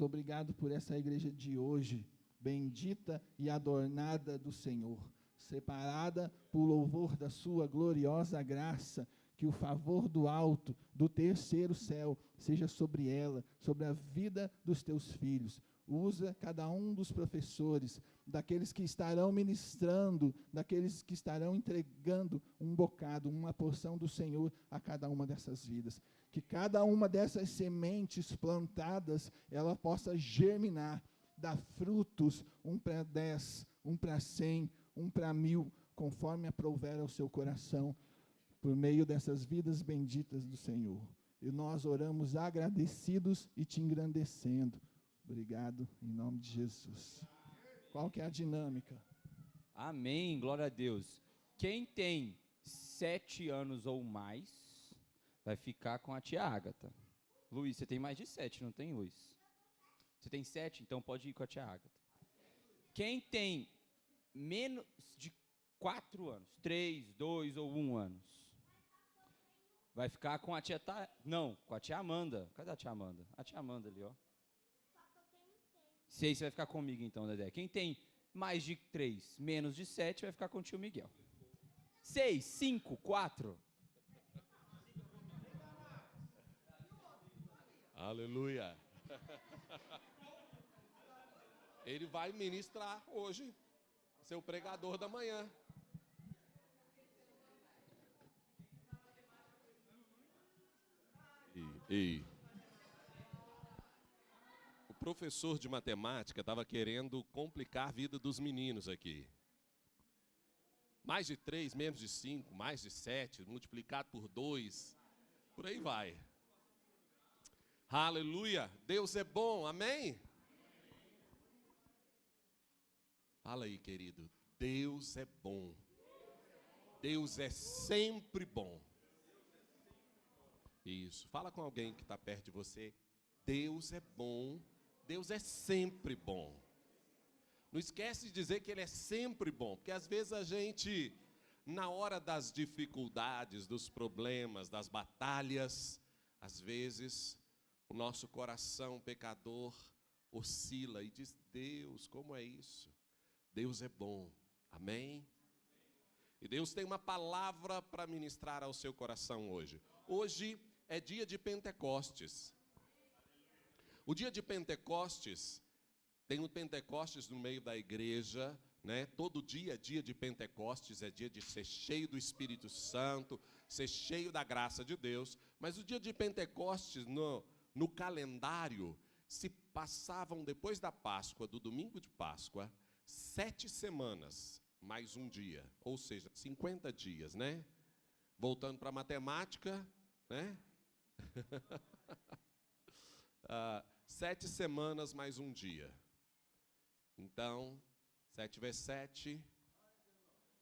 Obrigado por essa igreja de hoje, bendita e adornada do Senhor, separada por louvor da sua gloriosa graça, que o favor do alto, do terceiro céu, seja sobre ela, sobre a vida dos teus filhos. Usa cada um dos professores, daqueles que estarão ministrando, daqueles que estarão entregando um bocado, uma porção do Senhor a cada uma dessas vidas. Que cada uma dessas sementes plantadas, ela possa germinar, dar frutos, 1 para 10, 1 para 100, 1 para 1000, conforme aprouver ao seu coração, por meio dessas vidas benditas do Senhor. E nós oramos agradecidos e te engrandecendo. Obrigado, em nome de Jesus. Qual que é a dinâmica? Amém, glória a Deus. Quem tem 7 anos ou mais, vai ficar com a tia Ágata. Luiz, você tem mais de 7, não tem, Luiz? Você tem 7, então pode ir com a tia Ágata. Quem tem menos de 4 anos, 3, 2 ou 1 anos, vai ficar com a tia... Não, com a tia Amanda. Cadê a tia Amanda? A tia Amanda ali, ó. 6, você vai ficar comigo então, Dedé. Quem tem mais de 3, menos de 7, vai ficar com o tio Miguel. 6, 5, 4. Aleluia. Ele vai ministrar hoje, seu pregador da manhã. E o professor de matemática estava querendo complicar a vida dos meninos aqui. Mais de 3, menos de 5, mais de 7, multiplicado por 2, por aí vai. Aleluia, Deus é bom, amém? Fala aí, querido, Deus é bom. Deus é sempre bom. Isso, fala com alguém que está perto de você. Deus é bom, Deus é sempre bom. Não esquece de dizer que Ele é sempre bom, porque às vezes a gente, na hora das dificuldades, dos problemas, das batalhas, às vezes o nosso coração pecador oscila e diz: Deus, como é isso? Deus é bom, amém? E Deus tem uma palavra para ministrar ao seu coração hoje. Hoje é dia de Pentecostes. O dia de Pentecostes, tem o Pentecostes no meio da igreja, né? Todo dia é dia de Pentecostes, é dia de ser cheio do Espírito Santo, ser cheio da graça de Deus. Mas o dia de Pentecostes, no calendário, se passavam depois da Páscoa, do domingo de Páscoa, 7 semanas, mais um dia, ou seja, 50 dias, né? Voltando para a matemática, né? 7 semanas mais um dia. Então, 7 vezes 7,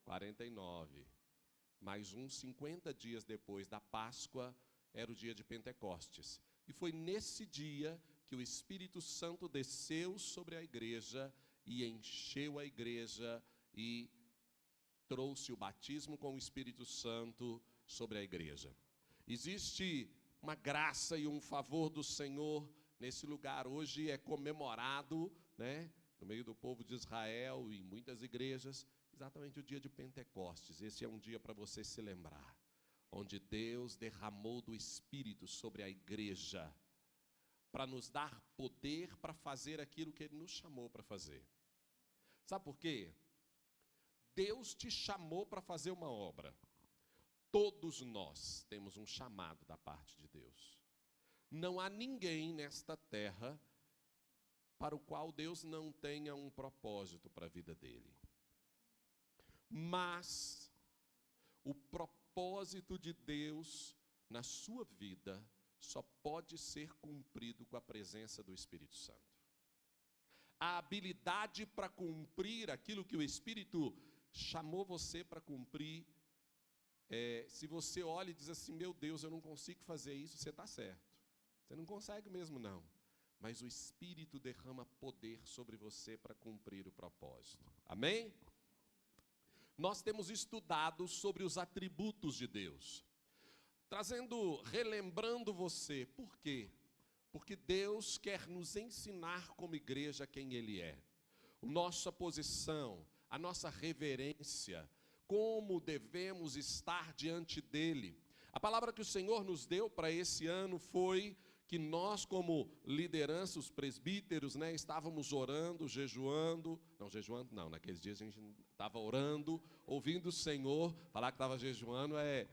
49. Mais uns 50 dias depois da Páscoa, era o dia de Pentecostes. E foi nesse dia que o Espírito Santo desceu sobre a igreja e encheu a igreja e trouxe o batismo com o Espírito Santo sobre a igreja. Existe uma graça e um favor do Senhor nesse lugar. Hoje é comemorado, né, no meio do povo de Israel e em muitas igrejas, exatamente o dia de Pentecostes. Esse é um dia para você se lembrar, onde Deus derramou do Espírito sobre a igreja, para nos dar poder para fazer aquilo que Ele nos chamou para fazer. Sabe por quê? Deus te chamou para fazer uma obra. Todos nós temos um chamado da parte de Deus. Não há ninguém nesta terra para o qual Deus não tenha um propósito para a vida dele. Mas o propósito de Deus na sua vida só pode ser cumprido com a presença do Espírito Santo. A habilidade para cumprir aquilo que o Espírito chamou você para cumprir, se você olha e diz assim: meu Deus, eu não consigo fazer isso, você está certo. Você não consegue mesmo não. Mas o Espírito derrama poder sobre você para cumprir o propósito. Amém? Nós temos estudado sobre os atributos de Deus. Relembrando você, por quê? porque Deus quer nos ensinar como igreja quem Ele é. A nossa posição, a nossa reverência, como devemos estar diante dEle. A palavra que o Senhor nos deu para esse ano foi que nós, como liderança, os presbíteros, estávamos orando, jejuando. Não, jejuando não, naqueles dias a gente estava orando, ouvindo o Senhor. Falar que estava jejuando é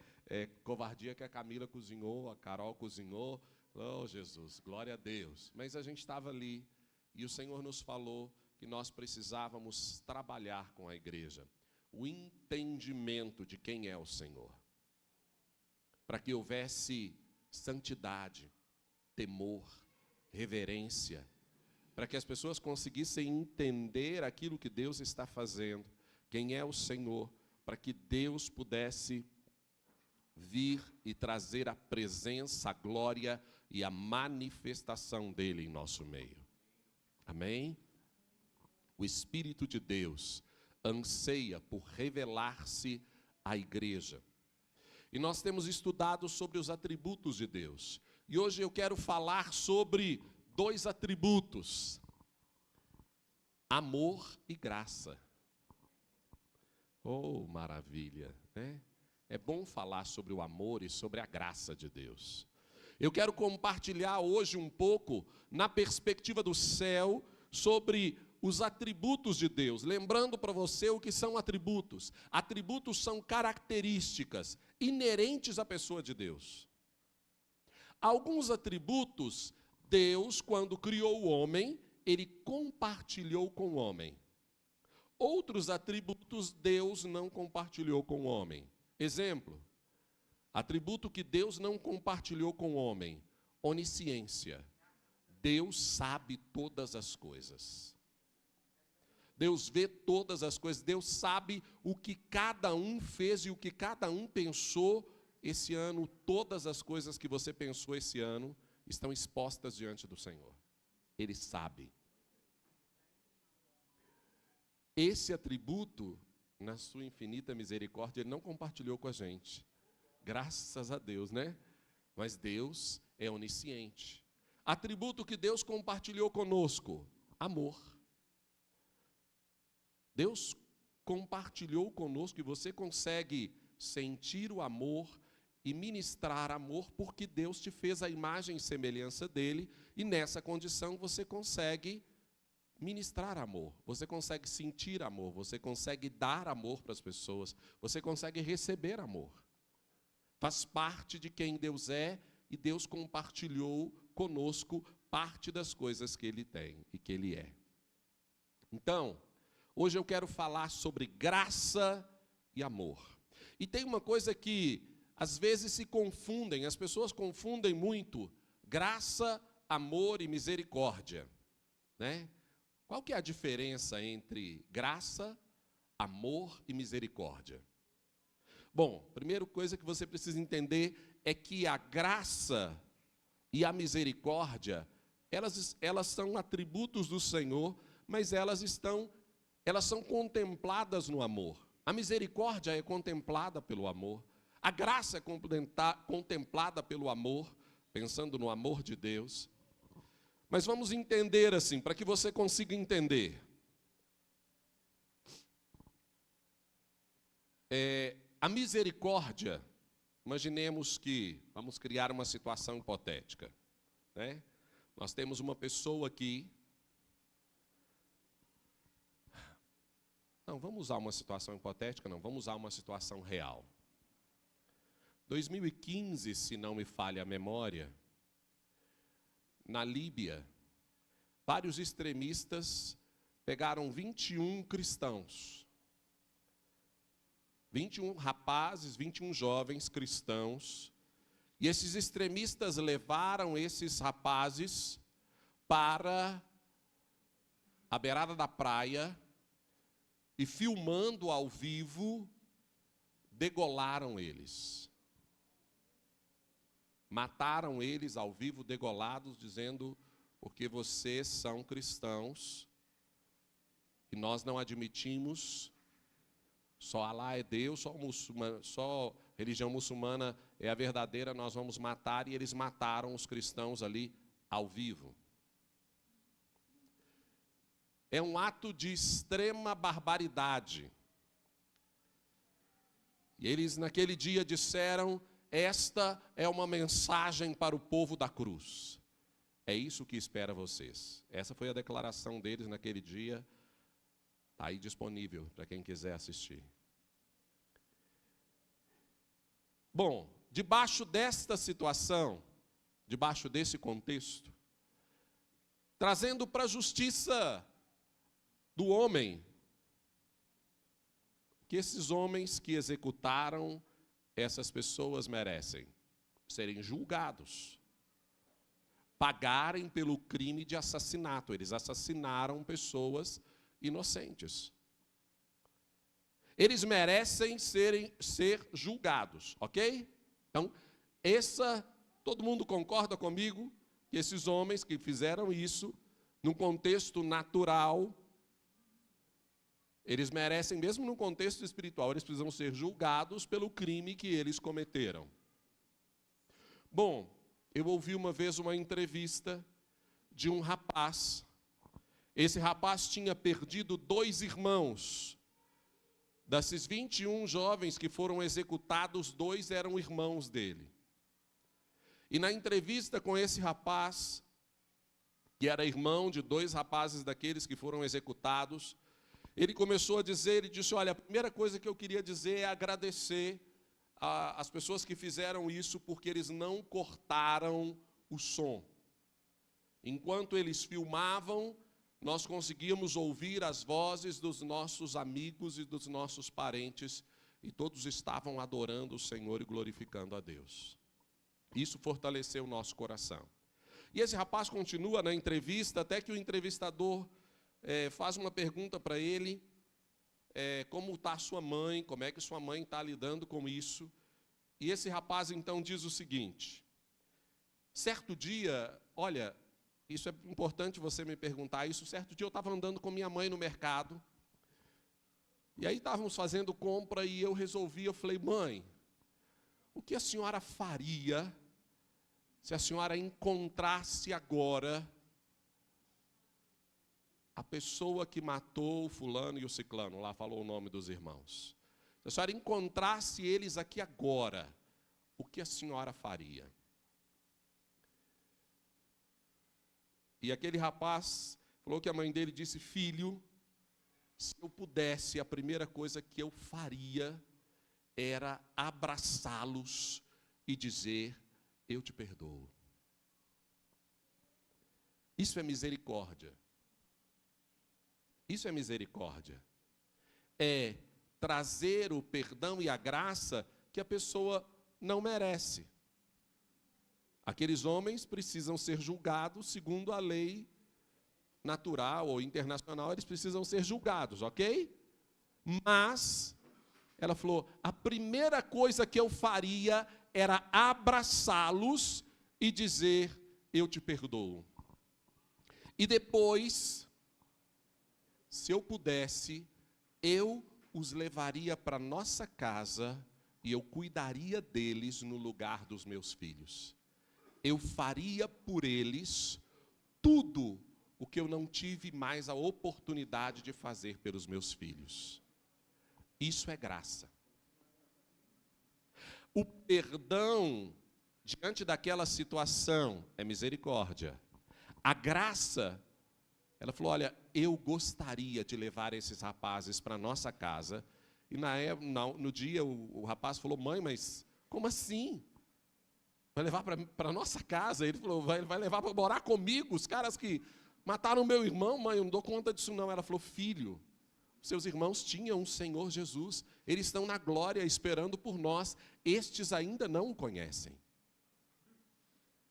covardia, que a Camila cozinhou, a Carol cozinhou. Oh, Jesus, glória a Deus. Mas a gente estava ali e o Senhor nos falou que nós precisávamos trabalhar com a igreja o entendimento de quem é o Senhor, para que houvesse santidade, temor, reverência, para que as pessoas conseguissem entender aquilo que Deus está fazendo, quem é o Senhor, para que Deus pudesse vir e trazer a presença, a glória e a manifestação dele em nosso meio. Amém? O Espírito de Deus anseia por revelar-se à igreja. E nós temos estudado sobre os atributos de Deus. E hoje eu quero falar sobre 2 atributos: amor e graça. Oh, maravilha, né? É bom falar sobre o amor e sobre a graça de Deus. Eu quero compartilhar hoje um pouco, na perspectiva do céu, sobre os atributos de Deus. Lembrando para você o que são atributos. Atributos são características inerentes à pessoa de Deus. Alguns atributos, Deus, quando criou o homem, Ele compartilhou com o homem. Outros atributos, Deus não compartilhou com o homem. Exemplo, atributo que Deus não compartilhou com o homem: onisciência. Deus sabe todas as coisas. Deus vê todas as coisas. Deus sabe o que cada um fez e o que cada um pensou esse ano. Todas as coisas que você pensou esse ano estão expostas diante do Senhor. Ele sabe. Esse atributo, na sua infinita misericórdia, Ele não compartilhou com a gente. Graças a Deus, né? Mas Deus é onisciente. Atributo que Deus compartilhou conosco: amor. Deus compartilhou conosco e você consegue sentir o amor e ministrar amor porque Deus te fez a imagem e semelhança dEle, e nessa condição você consegue ministrar amor, você consegue sentir amor, você consegue dar amor para as pessoas, você consegue receber amor. Faz parte de quem Deus é, e Deus compartilhou conosco parte das coisas que Ele tem e que Ele é. Então, hoje eu quero falar sobre graça e amor. E tem uma coisa que às vezes se confundem, as pessoas confundem muito graça, amor e misericórdia, né? Qual que é a diferença entre graça, amor e misericórdia? Bom, primeira coisa que você precisa entender é que a graça e a misericórdia, elas são atributos do Senhor, mas elas são contempladas no amor. A misericórdia é contemplada pelo amor. A graça é contemplada pelo amor, pensando no amor de Deus. Mas vamos entender assim, para que você consiga entender. A misericórdia, imaginemos que vamos criar uma situação hipotética, né? Nós temos uma pessoa aqui. Não, vamos usar uma situação hipotética, não, vamos usar uma situação real. 2015, se não me falha a memória, na Líbia, vários extremistas pegaram 21 cristãos. 21 rapazes, 21 jovens cristãos, e esses extremistas levaram esses rapazes para a beirada da praia e, filmando ao vivo, degolaram eles. Mataram eles ao vivo, degolados, dizendo: porque vocês são cristãos e nós não admitimos, só Alá é Deus, só religião muçulmana é a verdadeira, nós vamos matar. E eles mataram os cristãos ali ao vivo. É um ato de extrema barbaridade. E eles naquele dia disseram: esta é uma mensagem para o povo da cruz. É isso que espera vocês. Essa foi a declaração deles naquele dia. Está aí disponível para quem quiser assistir. Bom, debaixo desta situação, debaixo desse contexto, trazendo para a justiça do homem, que esses homens que executaram essas pessoas merecem serem julgados, pagarem pelo crime de assassinato. Eles assassinaram pessoas inocentes. Eles merecem ser julgados, ok? Então, todo mundo concorda comigo que esses homens que fizeram isso, num contexto natural, eles merecem, mesmo no contexto espiritual, eles precisam ser julgados pelo crime que eles cometeram. Bom, eu ouvi uma vez uma entrevista de um rapaz. Esse rapaz tinha perdido 2 irmãos. Desses 21 jovens que foram executados, 2 eram irmãos dele. E na entrevista com esse rapaz, que era irmão de 2 rapazes daqueles que foram executados, ele começou a dizer, ele disse: olha, a primeira coisa que eu queria dizer é agradecer às pessoas que fizeram isso, porque eles não cortaram o som. Enquanto eles filmavam, nós conseguíamos ouvir as vozes dos nossos amigos e dos nossos parentes, e todos estavam adorando o Senhor e glorificando a Deus. Isso fortaleceu o nosso coração. E esse rapaz continua na entrevista, até que o entrevistador faz uma pergunta para ele, como está a sua mãe, como é que sua mãe está lidando com isso. E esse rapaz então diz o seguinte: certo dia, olha, isso é importante você me perguntar isso, certo dia eu estava andando com minha mãe no mercado, e aí estávamos fazendo compra e eu falei: mãe, o que a senhora faria se a senhora encontrasse agora a pessoa que matou o fulano e o ciclano? Lá falou o nome dos irmãos. Se a senhora encontrasse eles aqui agora, o que a senhora faria? E aquele rapaz falou que a mãe dele disse: filho, se eu pudesse, a primeira coisa que eu faria era abraçá-los e dizer: eu te perdoo. Isso é misericórdia. Isso é misericórdia. É trazer o perdão e a graça que a pessoa não merece. Aqueles homens precisam ser julgados segundo a lei natural ou internacional, eles precisam ser julgados, ok? Mas, ela falou, a primeira coisa que eu faria era abraçá-los e dizer: eu te perdoo. E depois, se eu pudesse, eu os levaria para nossa casa e eu cuidaria deles no lugar dos meus filhos. Eu faria por eles tudo o que eu não tive mais a oportunidade de fazer pelos meus filhos. Isso é graça. O perdão diante daquela situação é misericórdia. A graça, ela falou: olha, eu gostaria de levar esses rapazes para a nossa casa. E no dia o rapaz falou: mãe, mas como assim? Vai levar para a nossa casa? Ele falou: vai levar para morar comigo? Os caras que mataram meu irmão, mãe, eu não dou conta disso não. Ela falou: filho, seus irmãos tinham o Senhor Jesus, eles estão na glória esperando por nós, estes ainda não o conhecem.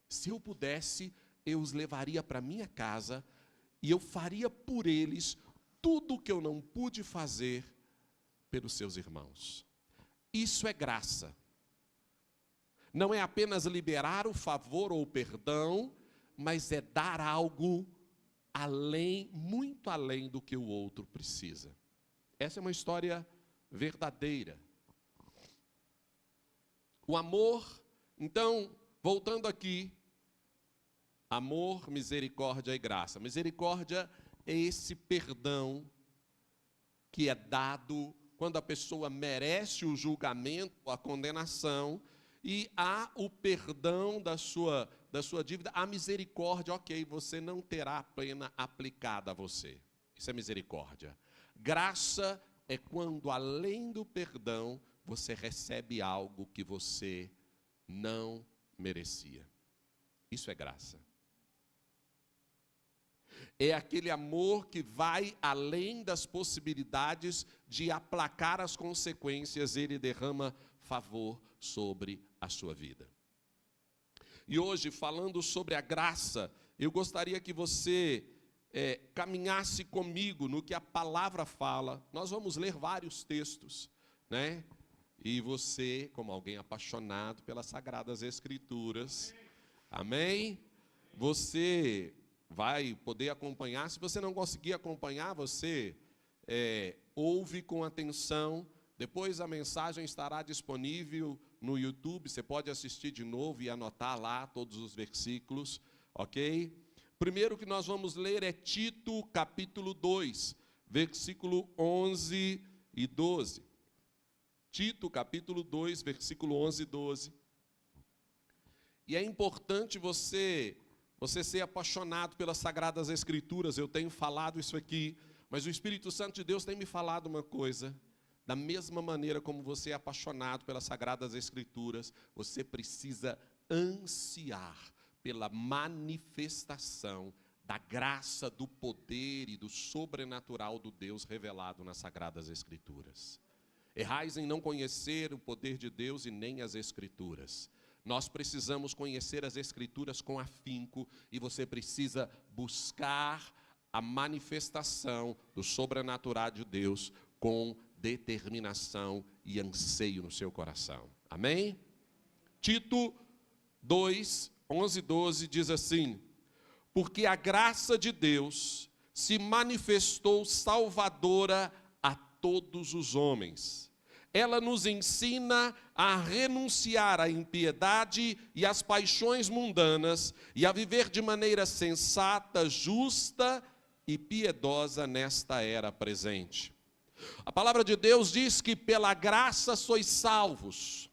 Se eu pudesse, eu os levaria para minha casa e eu faria por eles tudo o que eu não pude fazer pelos seus irmãos. Isso é graça. Não é apenas liberar o favor ou o perdão, mas é dar algo além, muito além do que o outro precisa. Essa é uma história verdadeira. O amor, então, voltando aqui, Amor, misericórdia e graça. Misericórdia é esse perdão que é dado quando a pessoa merece o julgamento, a condenação, e há o perdão da sua dívida, a misericórdia, ok, você não terá a pena aplicada a você. Isso é misericórdia. Graça é quando, além do perdão, você recebe algo que você não merecia. Isso é graça. É aquele amor que vai além das possibilidades de aplacar as consequências, ele derrama favor sobre a sua vida. E hoje, falando sobre a graça, eu gostaria que você caminhasse comigo no que a palavra fala. Nós vamos ler vários textos, né? E você, como alguém apaixonado pelas Sagradas Escrituras, amém? Você vai poder acompanhar. Se você não conseguir acompanhar, você ouve com atenção. Depois a mensagem estará disponível no YouTube. Você pode assistir de novo e anotar lá todos os versículos, ok? Primeiro que nós vamos ler é Tito, capítulo 2, versículo 11 e 12. Tito, capítulo 2, versículo 11 e 12. E é importante você ser apaixonado pelas Sagradas Escrituras. Eu tenho falado isso aqui, mas o Espírito Santo de Deus tem me falado uma coisa. Da mesma maneira como você é apaixonado pelas Sagradas Escrituras, você precisa ansiar pela manifestação da graça, do poder e do sobrenatural do Deus revelado nas Sagradas Escrituras. Errais em não conhecer o poder de Deus e nem as Escrituras. Nós precisamos conhecer as Escrituras com afinco e você precisa buscar a manifestação do sobrenatural de Deus com determinação e anseio no seu coração. Amém? Tito 2, 11 e 12 diz assim: porque a graça de Deus se manifestou salvadora a todos os homens. Ela nos ensina a renunciar à impiedade e às paixões mundanas e a viver de maneira sensata, justa e piedosa nesta era presente. A palavra de Deus diz que pela graça sois salvos.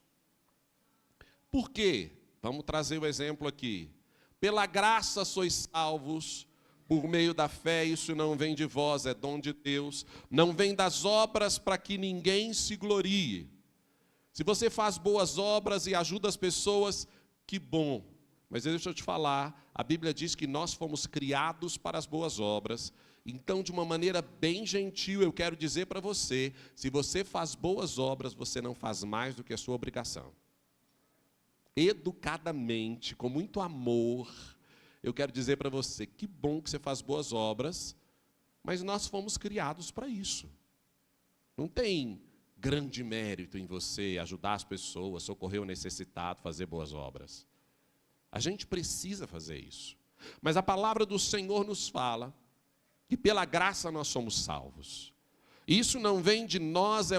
Por quê? Vamos trazer o exemplo aqui. Pela graça sois salvos, por meio da fé. Isso não vem de vós, é dom de Deus. Não vem das obras para que ninguém se glorie. Se você faz boas obras e ajuda as pessoas, que bom. Mas deixa eu te falar, a Bíblia diz que nós fomos criados para as boas obras. Então, de uma maneira bem gentil, eu quero dizer para você, se você faz boas obras, você não faz mais do que a sua obrigação. Educadamente, com muito amor, eu quero dizer para você, que bom que você faz boas obras, mas nós fomos criados para isso. Não tem grande mérito em você ajudar as pessoas, socorrer o necessitado, fazer boas obras. A gente precisa fazer isso. Mas a palavra do Senhor nos fala que pela graça nós somos salvos. Isso não vem de nós,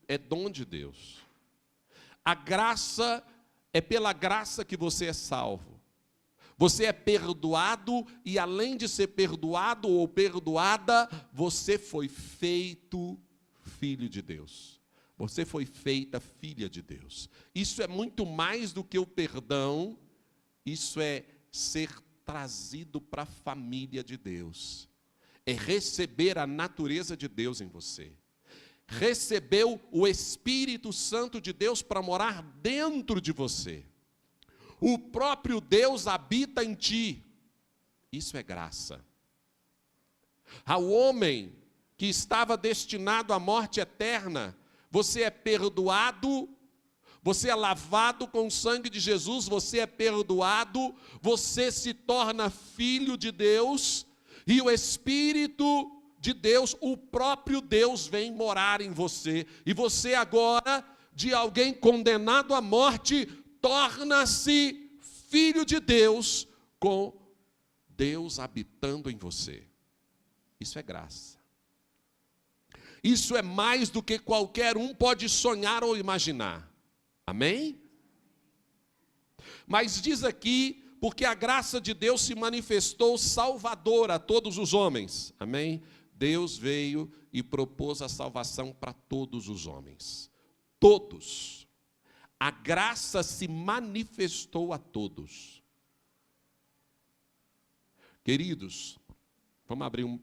é dom de Deus. A graça, é pela graça que você é salvo. Você é perdoado e além de ser perdoado ou perdoada, você foi feito filho de Deus. Você foi feita filha de Deus. Isso é muito mais do que o perdão, isso é ser trazido para a família de Deus. É receber a natureza de Deus em você. Recebeu o Espírito Santo de Deus para morar dentro de você. O próprio Deus habita em ti. Isso é graça. Ao homem que estava destinado à morte eterna, você é perdoado, você é lavado com o sangue de Jesus, você é perdoado, você se torna filho de Deus, e o Espírito de Deus, o próprio Deus vem morar em você. E você agora, de alguém condenado à morte, torna-se filho de Deus, com Deus habitando em você. Isso é graça. Isso é mais do que qualquer um pode sonhar ou imaginar. Amém? Mas diz aqui, Porque a graça de Deus se manifestou salvadora a todos os homens. Amém? Deus veio e propôs a salvação para todos os homens. Todos. A graça se manifestou a todos. Queridos, vamos abrir um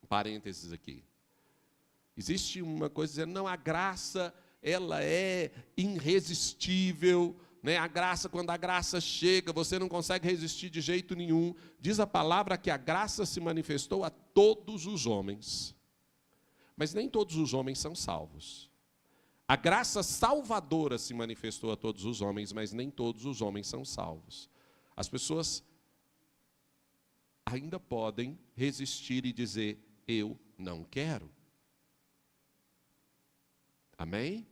parênteses aqui. Existe uma coisa dizendo, não, a graça, ela é irresistível, né? A graça, quando a graça chega, você não consegue resistir de jeito nenhum. Diz a palavra que a graça se manifestou a todos os homens. Mas nem todos os homens são salvos. A graça salvadora se manifestou a todos os homens, mas nem todos os homens são salvos. As pessoas ainda podem resistir e dizer, eu não quero. Amém?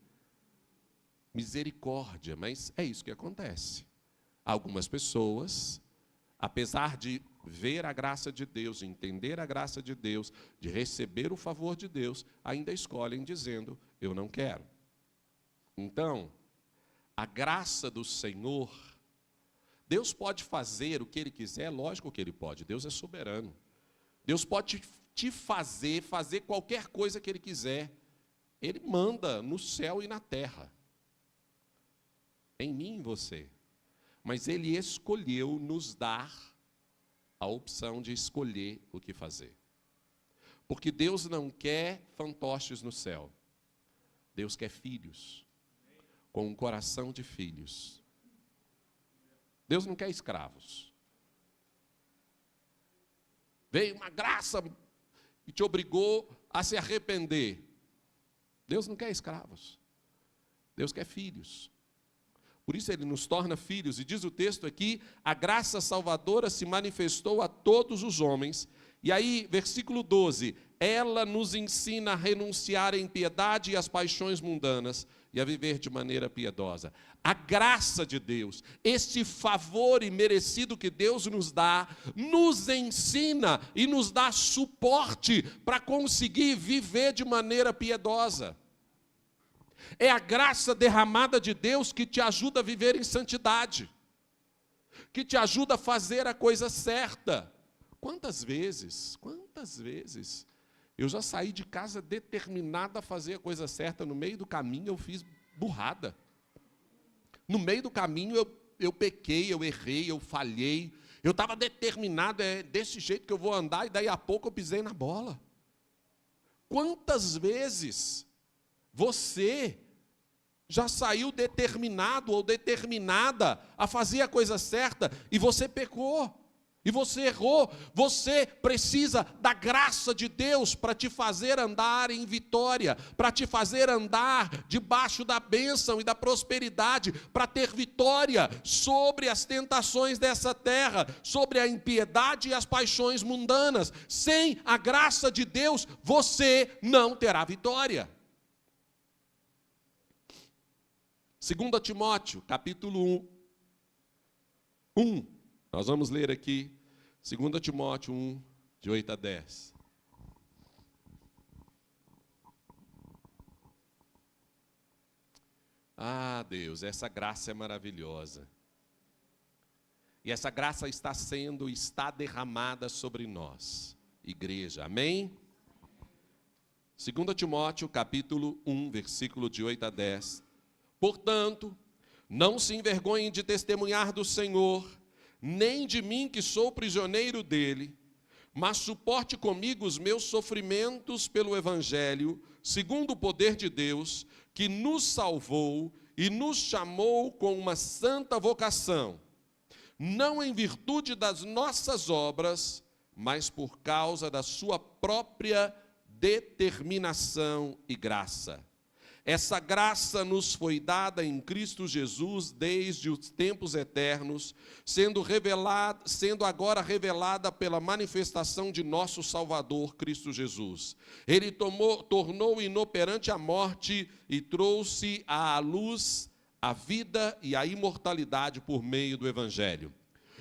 Misericórdia, mas é isso que acontece. Algumas pessoas, apesar de ver a graça de Deus, entender a graça de Deus, de receber o favor de Deus, ainda escolhem dizendo, eu não quero. Então, a graça do Senhor, Deus pode fazer o que Ele quiser, lógico que Ele pode, Deus é soberano. Deus pode te fazer qualquer coisa que Ele quiser. Ele manda no céu e na terra. Em mim e em você. Mas Ele escolheu nos dar a opção de escolher o que fazer. Porque Deus não quer fantoches no céu. Deus quer filhos. Com um coração de filhos. Deus não quer escravos. Veio uma graça e te obrigou a se arrepender. Deus não quer escravos. Deus quer filhos. Por isso Ele nos torna filhos. E diz o texto aqui, a graça salvadora se manifestou a todos os homens. E aí, versículo 12, ela nos ensina a renunciar à impiedade e às paixões mundanas e a viver de maneira piedosa. A graça de Deus, este favor imerecido que Deus nos dá, nos ensina e nos dá suporte para conseguir viver de maneira piedosa. É a graça derramada de Deus que te ajuda a viver em santidade, que te ajuda a fazer a coisa certa. Quantas vezes eu já saí de casa determinado a fazer a coisa certa, no meio do caminho eu fiz burrada. No meio do caminho eu pequei, eu errei, eu falhei. Eu estava determinado, é desse jeito que eu vou andar, e daí a pouco eu pisei na bola. Quantas vezes você já saiu determinado ou determinada a fazer a coisa certa e você pecou? E você errou, você precisa da graça de Deus para te fazer andar em vitória, para te fazer andar debaixo da bênção e da prosperidade, para ter vitória sobre as tentações dessa terra, sobre a impiedade e as paixões mundanas. Sem a graça de Deus, você não terá vitória. 2 Timóteo, capítulo 1. Nós vamos ler aqui, 2 Timóteo 1, de 8 a 10. Ah, Deus, essa graça é maravilhosa. E essa graça está derramada sobre nós, igreja, amém? 2 Timóteo, capítulo 1, versículo de 8 a 10. Portanto, não se envergonhem de testemunhar do Senhor, nem de mim que sou prisioneiro dele, mas suporte comigo os meus sofrimentos pelo Evangelho, segundo o poder de Deus, que nos salvou e nos chamou com uma santa vocação, não em virtude das nossas obras, mas por causa da sua própria determinação e graça. Essa graça nos foi dada em Cristo Jesus desde os tempos eternos, sendo agora revelada pela manifestação de nosso Salvador, Cristo Jesus. Ele tornou inoperante a morte e trouxe à luz a vida e a imortalidade por meio do Evangelho.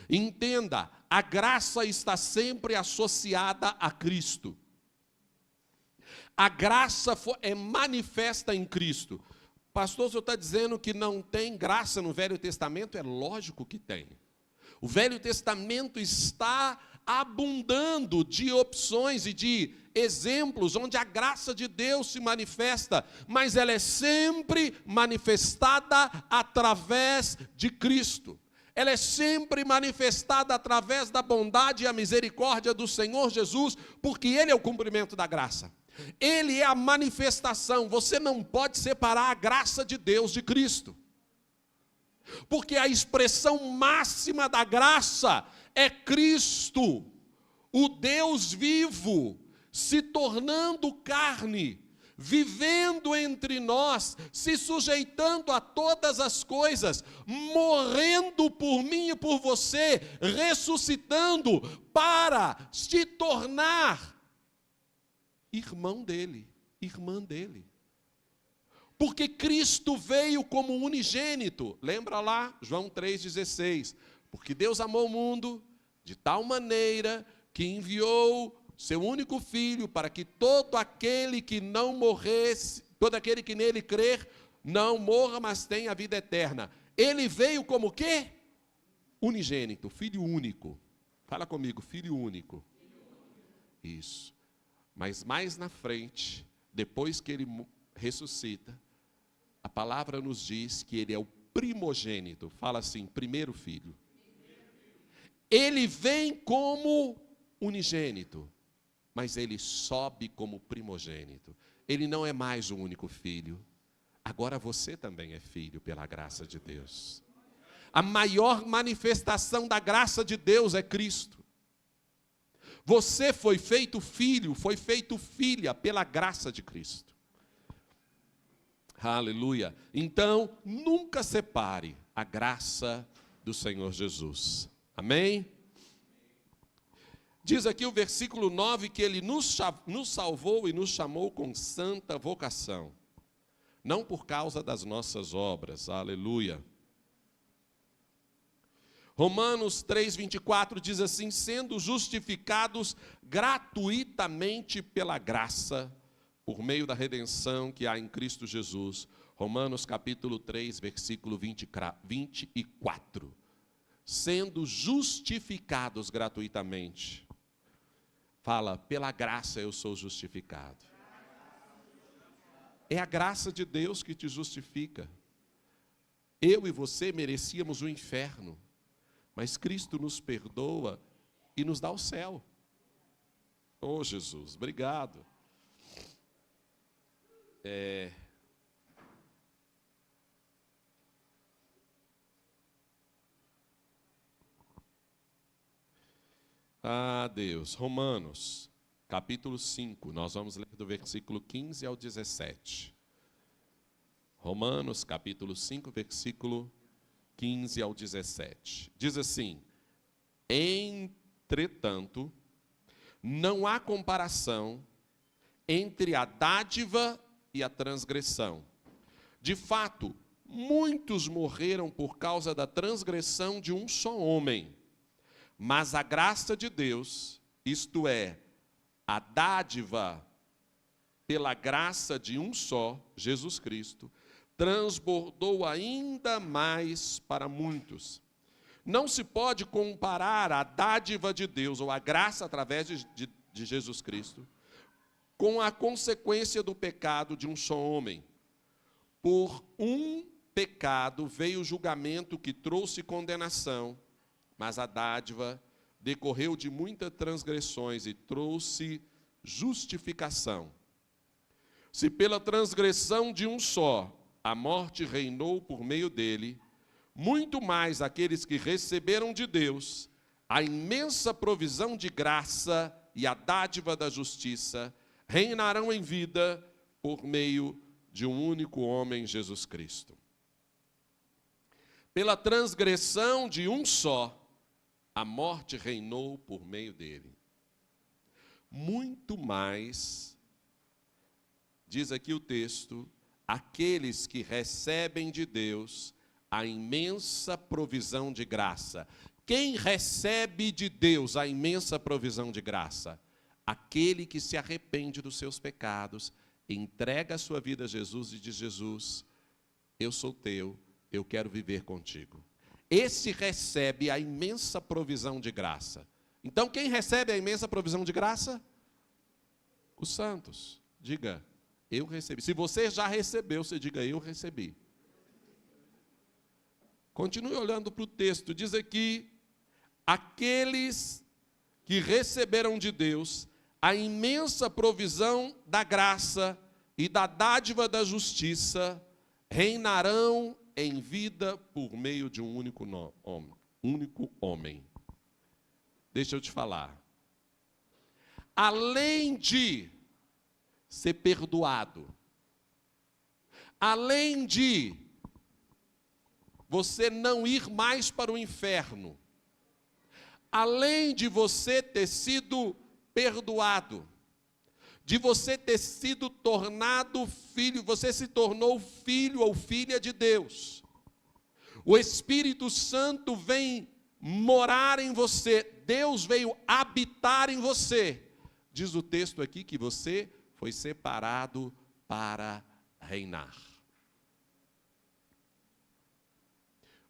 Entenda, a graça está sempre associada a Cristo. A graça é manifesta em Cristo. Pastor, o senhor está dizendo que não tem graça no Velho Testamento? É lógico que tem. O Velho Testamento está abundando de opções e de exemplos onde a graça de Deus se manifesta, mas ela é sempre manifestada através de Cristo. Ela é sempre manifestada através da bondade e a misericórdia do Senhor Jesus, porque Ele é o cumprimento da graça. Ele é a manifestação. Você não pode separar a graça de Deus de Cristo, porque a expressão máxima da graça é Cristo, o Deus vivo, se tornando carne, vivendo entre nós, se sujeitando a todas as coisas, morrendo por mim e por você, ressuscitando para se tornar irmão dele, irmã dele. Porque Cristo veio como unigênito. Lembra lá, João 3,16. Porque Deus amou o mundo de tal maneira que enviou seu único filho para que todo aquele que não morresse, todo aquele que nele crer, não morra, mas tenha a vida eterna. Ele veio como o quê? Unigênito, filho único. Fala comigo, filho único. Isso. Mas mais na frente, depois que ele ressuscita, a palavra nos diz que ele é o primogênito. Fala assim, primeiro filho. Ele vem como unigênito, mas ele sobe como primogênito. Ele não é mais o único filho. Agora você também é filho pela graça de Deus. A maior manifestação da graça de Deus é Cristo. Você foi feito filho, foi feito filha pela graça de Cristo. Aleluia. Então, nunca separe a graça do Senhor Jesus. Amém? Diz aqui o versículo 9 que Ele nos salvou e nos chamou com santa vocação. Não por causa das nossas obras. Aleluia. Romanos 3,24 diz assim, sendo justificados gratuitamente pela graça, por meio da redenção que há em Cristo Jesus. Romanos capítulo 3, versículo 24. Sendo justificados gratuitamente. Fala, pela graça eu sou justificado. É a graça de Deus que te justifica. Eu e você merecíamos o inferno, mas Cristo nos perdoa e nos dá o céu. Oh, Jesus, obrigado. Ah, Deus. Romanos, capítulo 5, nós vamos ler do versículo 15 ao 17. Romanos, capítulo 5, versículo 15 ao 17. Diz assim, entretanto, não há comparação entre a dádiva e a transgressão. De fato, muitos morreram por causa da transgressão de um só homem. Mas a graça de Deus, isto é, a dádiva pela graça de um só, Jesus Cristo, transbordou ainda mais para muitos. Não se pode comparar a dádiva de Deus, ou a graça através de Jesus Cristo, com a consequência do pecado de um só homem. Por um pecado veio o julgamento que trouxe condenação, mas a dádiva decorreu de muitas transgressões e trouxe justificação. Se pela transgressão de um só a morte reinou por meio dele, muito mais aqueles que receberam de Deus a imensa provisão de graça e a dádiva da justiça reinarão em vida por meio de um único homem, Jesus Cristo. Pela transgressão de um só, a morte reinou por meio dele. Muito mais, diz aqui o texto, aqueles que recebem de Deus a imensa provisão de graça. Quem recebe de Deus a imensa provisão de graça? Aquele que se arrepende dos seus pecados, entrega a sua vida a Jesus e diz, Jesus, eu sou teu, eu quero viver contigo. esse recebe a imensa provisão de graça. Então, quem recebe a imensa provisão de graça? Os santos. Diga, eu recebi. Se você já recebeu, você diga, eu recebi. Continue olhando para o texto. Diz aqui, aqueles que receberam de Deus a imensa provisão da graça e da dádiva da justiça, reinarão em vida por meio de um único homem. Deixa eu te falar. Além de ser perdoado, além de você não ir mais para o inferno, além de você ter sido perdoado, de você ter sido tornado filho, você se tornou filho ou filha de Deus. O Espírito Santo vem morar em você, Deus veio habitar em você. Diz o texto aqui que você foi separado para reinar.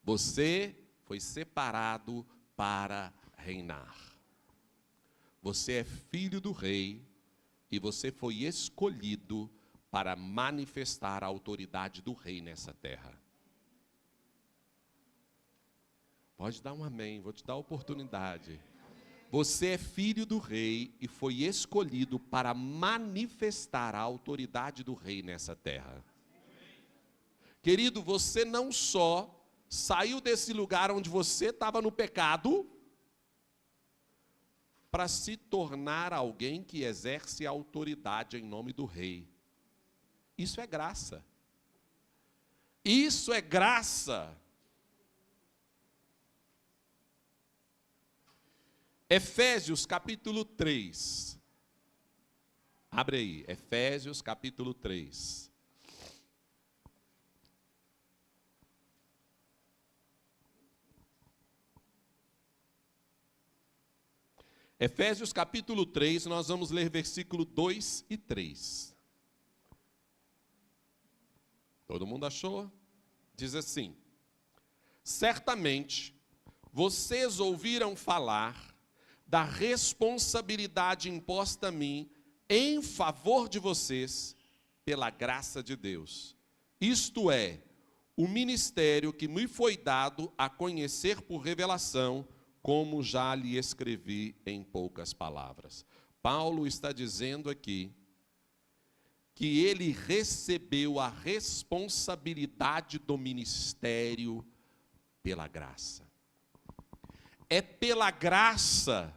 Você foi separado para reinar. Você é filho do rei e você foi escolhido para manifestar a autoridade do rei nessa terra. Pode dar um amém, vou te dar a oportunidade. Você é filho do rei e foi escolhido para manifestar a autoridade do rei nessa terra. Querido, você não só saiu desse lugar onde você estava no pecado para se tornar alguém que exerce autoridade em nome do rei. Isso é graça. Isso é graça. Efésios capítulo 3. Abre aí, Efésios capítulo 3. Efésios capítulo 3, nós vamos ler versículo 2 e 3. Todo mundo achou? Diz assim: certamente vocês ouviram falar da responsabilidade imposta a mim em favor de vocês pela graça de Deus. Isto é, o ministério que me foi dado a conhecer por revelação, como já lhe escrevi em poucas palavras. Paulo está dizendo aqui que ele recebeu a responsabilidade do ministério pela graça. É pela graça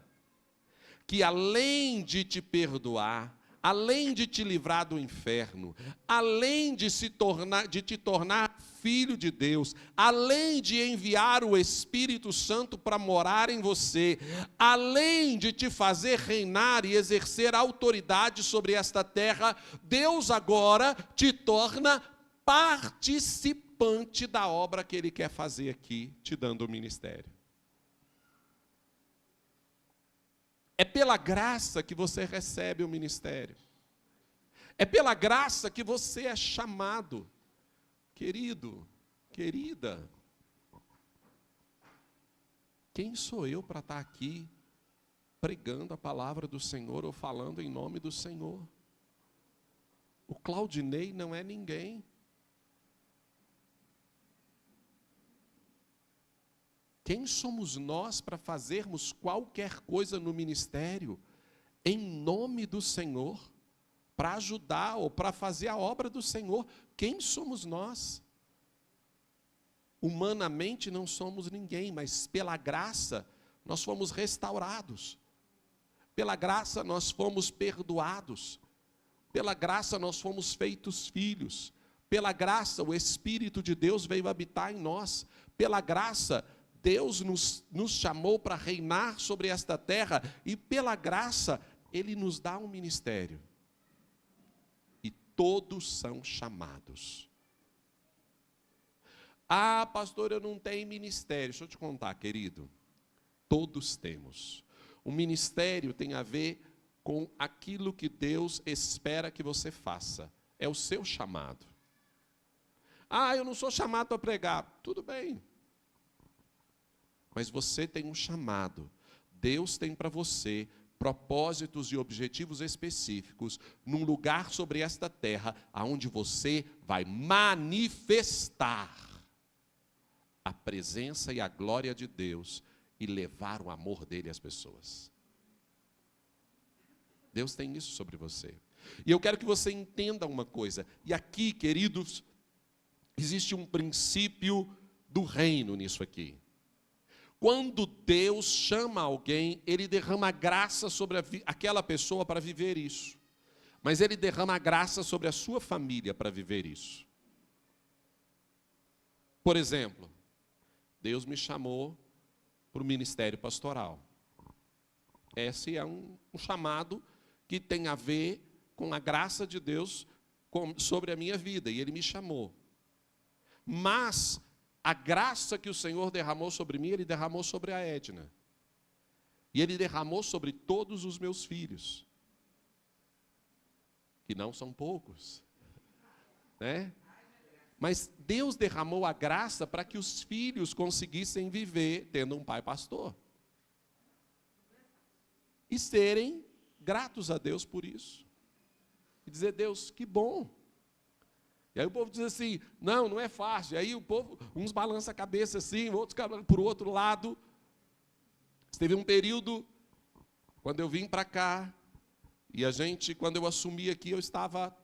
que, além de te perdoar, além de te livrar do inferno, além de te tornar filho de Deus, além de enviar o Espírito Santo para morar em você, além de te fazer reinar e exercer autoridade sobre esta terra, Deus agora te torna participante da obra que Ele quer fazer aqui, te dando o ministério. É pela graça que você recebe o ministério. É pela graça que você é chamado. Querido, querida, quem sou eu para estar aqui pregando a palavra do Senhor ou falando em nome do Senhor? O Claudinei não é ninguém. Quem somos nós para fazermos qualquer coisa no ministério em nome do Senhor, para ajudar ou para fazer a obra do Senhor? Quem somos nós? Humanamente não somos ninguém, mas pela graça nós fomos restaurados. Pela graça nós fomos perdoados. Pela graça nós fomos feitos filhos. Pela graça o Espírito de Deus veio habitar em nós. Pela graça Deus nos chamou para reinar sobre esta terra, e pela graça Ele nos dá um ministério. E todos são chamados. Ah, pastor, eu não tenho ministério. Deixa eu te contar, querido. Todos temos. O ministério tem a ver com aquilo que Deus espera que você faça. É o seu chamado. Ah, eu não sou chamado para pregar. Tudo bem. mas você tem um chamado. Deus tem para você propósitos e objetivos específicos num lugar sobre esta terra aonde você vai manifestar a presença e a glória de Deus e levar o amor dele às pessoas. Deus tem isso sobre você. E eu quero que você entenda uma coisa. E aqui, queridos, existe um princípio do reino nisso aqui. Quando Deus chama alguém, Ele derrama graça sobre aquela pessoa para viver isso. Mas Ele derrama graça sobre a sua família para viver isso. Por exemplo, Deus me chamou para o ministério pastoral. Esse é um chamado que tem a ver com a graça de Deus sobre a minha vida, e Ele me chamou. Mas a graça que o Senhor derramou sobre mim, Ele derramou sobre a Edna. E Ele derramou sobre todos os meus filhos, que não são poucos, né? Mas Deus derramou a graça para que os filhos conseguissem viver tendo um pai pastor. E serem gratos a Deus por isso. E dizer, Deus, que bom. E aí o povo diz assim, não é fácil. E aí o povo, uns balançam a cabeça assim, outros para o outro lado. Teve um período, quando eu vim para cá, e quando eu assumi aqui, eu estava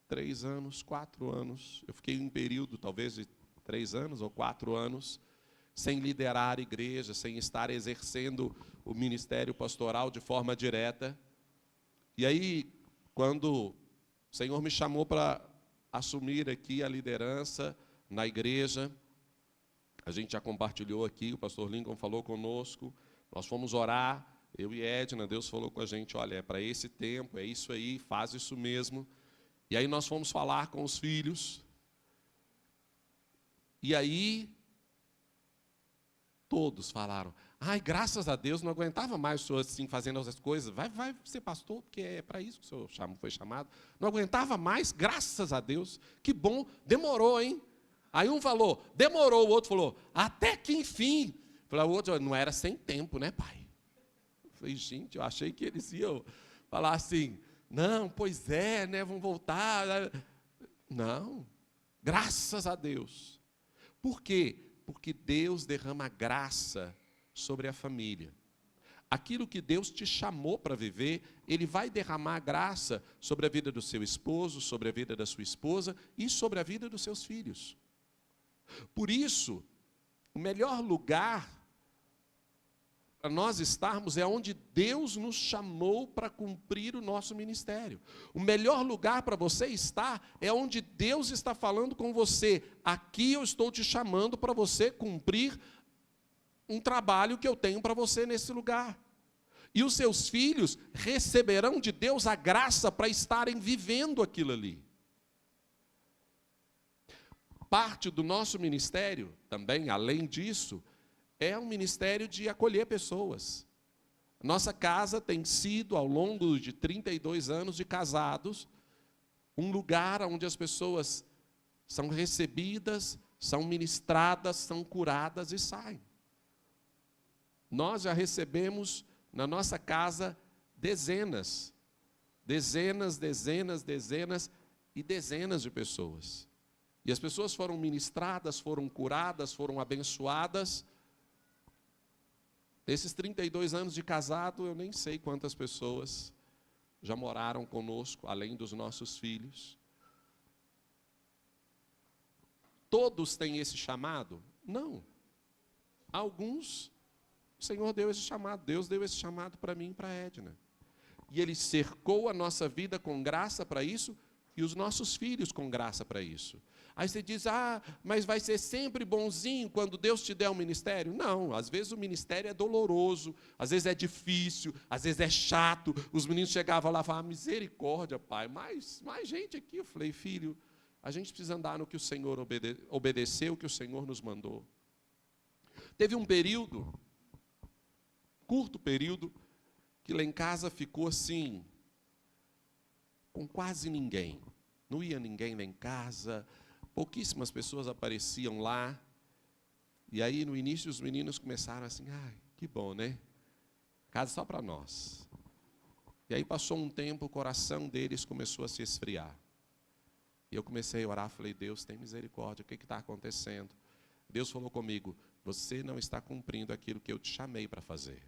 3 anos, 4 anos. Eu fiquei em um período, talvez, de 3 anos ou 4 anos, sem liderar a igreja, sem estar exercendo o ministério pastoral de forma direta. E aí, quando o Senhor me chamou para assumir aqui a liderança na igreja, a gente já compartilhou aqui, o pastor Lincoln falou conosco, nós fomos orar, eu e Edna, Deus falou com a gente, olha, é para esse tempo, é isso aí, faz isso mesmo. E aí nós fomos falar com os filhos, e aí todos falaram, ai, graças a Deus, não aguentava mais o senhor assim, fazendo as coisas. Vai ser pastor, porque é para isso que o senhor foi chamado. Não aguentava mais, graças a Deus. Que bom, demorou, hein? Aí um falou, demorou, o outro falou, até que enfim. Falei, o outro, não era sem tempo, né, pai? Eu falei, gente, eu achei que eles iam falar assim, não, pois é, né, vamos voltar. Não, graças a Deus. Por quê? Porque Deus derrama graça sobre a família. Aquilo que Deus te chamou para viver, Ele vai derramar graça sobre a vida do seu esposo, sobre a vida da sua esposa e sobre a vida dos seus filhos. Por isso, o melhor lugar para nós estarmos é onde Deus nos chamou para cumprir o nosso ministério. O melhor lugar para você estar é onde Deus está falando com você. Aqui eu estou te chamando para você cumprir um trabalho que eu tenho para você nesse lugar. E os seus filhos receberão de Deus a graça para estarem vivendo aquilo ali. Parte do nosso ministério, também, além disso, é um ministério de acolher pessoas. Nossa casa tem sido, ao longo de 32 anos de casados, um lugar onde as pessoas são recebidas, são ministradas, são curadas e saem. Nós já recebemos na nossa casa dezenas e dezenas de pessoas. E as pessoas foram ministradas, foram curadas, foram abençoadas. Nesses 32 anos de casado, eu nem sei quantas pessoas já moraram conosco, além dos nossos filhos. Todos têm esse chamado? Não. Alguns, o Senhor deu esse chamado. Deus deu esse chamado para mim e para a Edna. E Ele cercou a nossa vida com graça para isso, e os nossos filhos com graça para isso. Aí você diz, mas vai ser sempre bonzinho quando Deus te der um ministério? Não, às vezes o ministério é doloroso, às vezes é difícil, às vezes é chato. Os meninos chegavam lá e falavam, misericórdia, pai, mais gente aqui. Eu falei, filho, a gente precisa andar no que o Senhor obedeceu, o que o Senhor nos mandou. Teve um período, curto período, que lá em casa ficou assim, com quase ninguém. Não ia ninguém lá em casa, pouquíssimas pessoas apareciam lá. E aí, no início, os meninos começaram assim, ai, que bom, né? Casa só para nós. E aí passou um tempo, o coração deles começou a se esfriar. E eu comecei a orar, falei, Deus, tem misericórdia, o que está acontecendo? Deus falou comigo, você não está cumprindo aquilo que eu te chamei para fazer.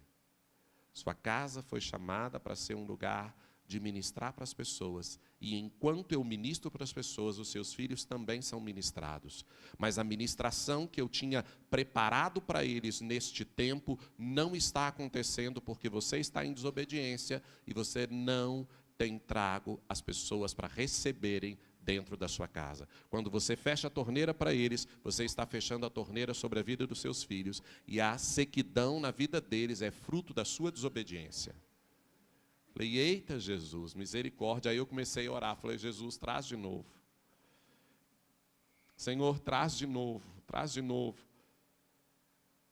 Sua casa foi chamada para ser um lugar de ministrar para as pessoas. E enquanto eu ministro para as pessoas, os seus filhos também são ministrados. Mas a ministração que eu tinha preparado para eles neste tempo não está acontecendo porque você está em desobediência e você não tem trago as pessoas para receberem dentro da sua casa. Quando você fecha a torneira para eles, você está fechando a torneira sobre a vida dos seus filhos. E a sequidão na vida deles é fruto da sua desobediência. Falei, eita Jesus, misericórdia. Aí eu comecei a orar, falei, Jesus, traz de novo. Senhor, traz de novo, traz de novo.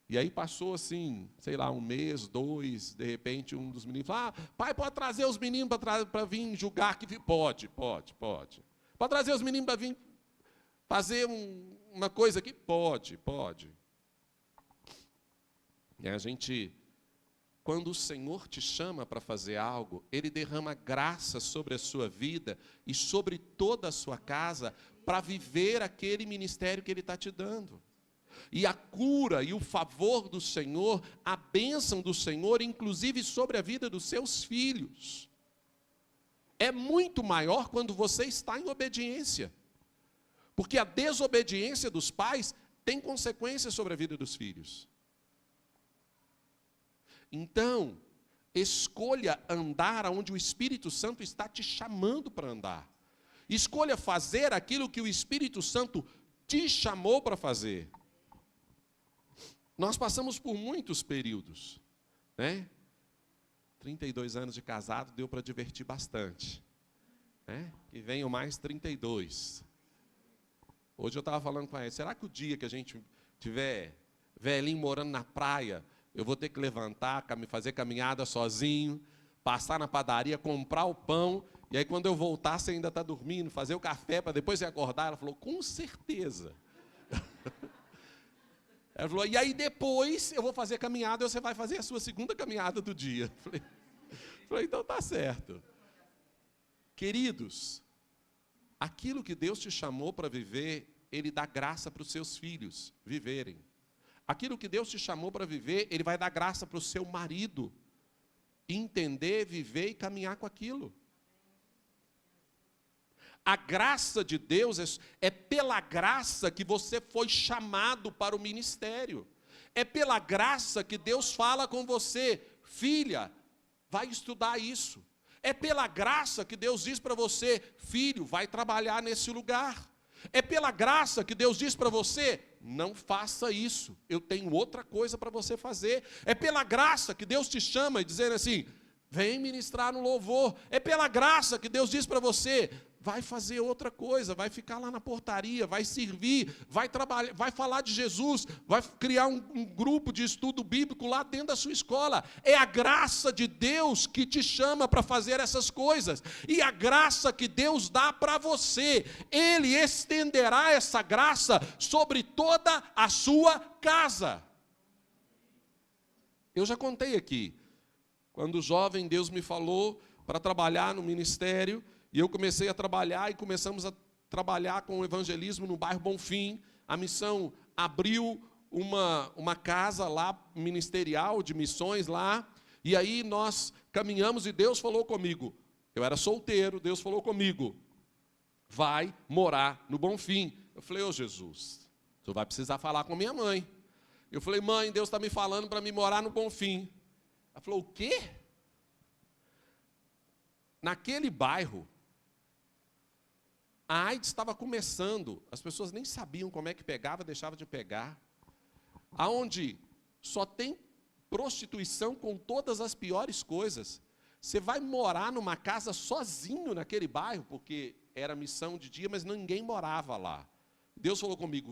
E aí passou assim, sei lá, 1 mês, 2, de repente um dos meninos falou, pai, pode trazer os meninos para vir julgar aqui? Pode. Pode trazer os meninos para vir fazer uma coisa aqui? Pode. E a gente... Quando o Senhor te chama para fazer algo, Ele derrama graça sobre a sua vida e sobre toda a sua casa para viver aquele ministério que Ele está te dando. E a cura e o favor do Senhor, a bênção do Senhor, inclusive sobre a vida dos seus filhos, é muito maior quando você está em obediência. Porque a desobediência dos pais tem consequências sobre a vida dos filhos. Então, escolha andar onde o Espírito Santo está te chamando para andar. Escolha fazer aquilo que o Espírito Santo te chamou para fazer. Nós passamos por muitos períodos, né? 32 anos de casado deu para divertir bastante, né? Que venham mais 32. Hoje eu estava falando com ele, será que o dia que a gente tiver velhinho morando na praia, eu vou ter que levantar, fazer caminhada sozinho, passar na padaria, comprar o pão, e aí quando eu voltar, você ainda está dormindo, fazer o café para depois você acordar? Ela falou, com certeza. Ela falou, e aí depois eu vou fazer caminhada, e você vai fazer a sua segunda caminhada do dia. Falei, então tá certo. Queridos, aquilo que Deus te chamou para viver, Ele dá graça para os seus filhos viverem. Aquilo que Deus te chamou para viver, Ele vai dar graça para o seu marido entender, viver e caminhar com aquilo. A graça de Deus é pela graça que você foi chamado para o ministério. É pela graça que Deus fala com você, filha, vai estudar isso. É pela graça que Deus diz para você, filho, vai trabalhar nesse lugar. É pela graça que Deus diz para você, não faça isso, eu tenho outra coisa para você fazer. É pela graça que Deus te chama e dizendo assim, vem ministrar no louvor. É pela graça que Deus diz para você, vai fazer outra coisa, vai ficar lá na portaria, vai servir, vai trabalhar, vai falar de Jesus, vai criar um grupo de estudo bíblico lá dentro da sua escola. É a graça de Deus que te chama para fazer essas coisas. E a graça que Deus dá para você, Ele estenderá essa graça sobre toda a sua casa. Eu já contei aqui, quando jovem Deus me falou para trabalhar no ministério, e eu comecei a trabalhar e começamos a trabalhar com o evangelismo no bairro Bonfim. A missão abriu uma casa lá, ministerial, de missões lá. E aí nós caminhamos e Deus falou comigo. Eu era solteiro, Deus falou comigo. Vai morar no Bonfim. Eu falei, ô Jesus, você vai precisar falar com minha mãe. Eu falei, mãe, Deus está me falando para me morar no Bonfim. Ela falou, o quê? Naquele bairro, a AIDS estava começando, as pessoas nem sabiam como é que pegava, deixava de pegar. Aonde só tem prostituição com todas as piores coisas. Você vai morar numa casa sozinho naquele bairro, porque era missão de dia, mas ninguém morava lá. Deus falou comigo,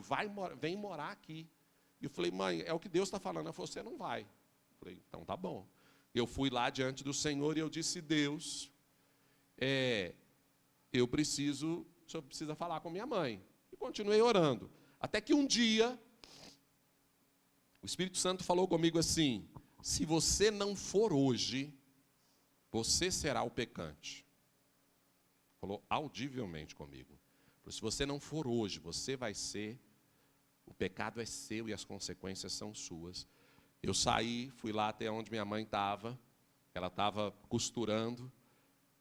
vem morar aqui. E eu falei, mãe, é o que Deus está falando. Ela falou, você não vai. Eu falei, então tá bom. Eu fui lá diante do Senhor e eu disse, Deus, o senhor precisa falar com minha mãe. E continuei orando. Até que um dia, O Espírito Santo falou comigo assim: se você não for hoje, você será o pecante. Falou audivelmente comigo. Se você não for hoje, você vai ser, o pecado é seu e as consequências são suas. Eu saí, fui lá até onde minha mãe estava, ela estava costurando,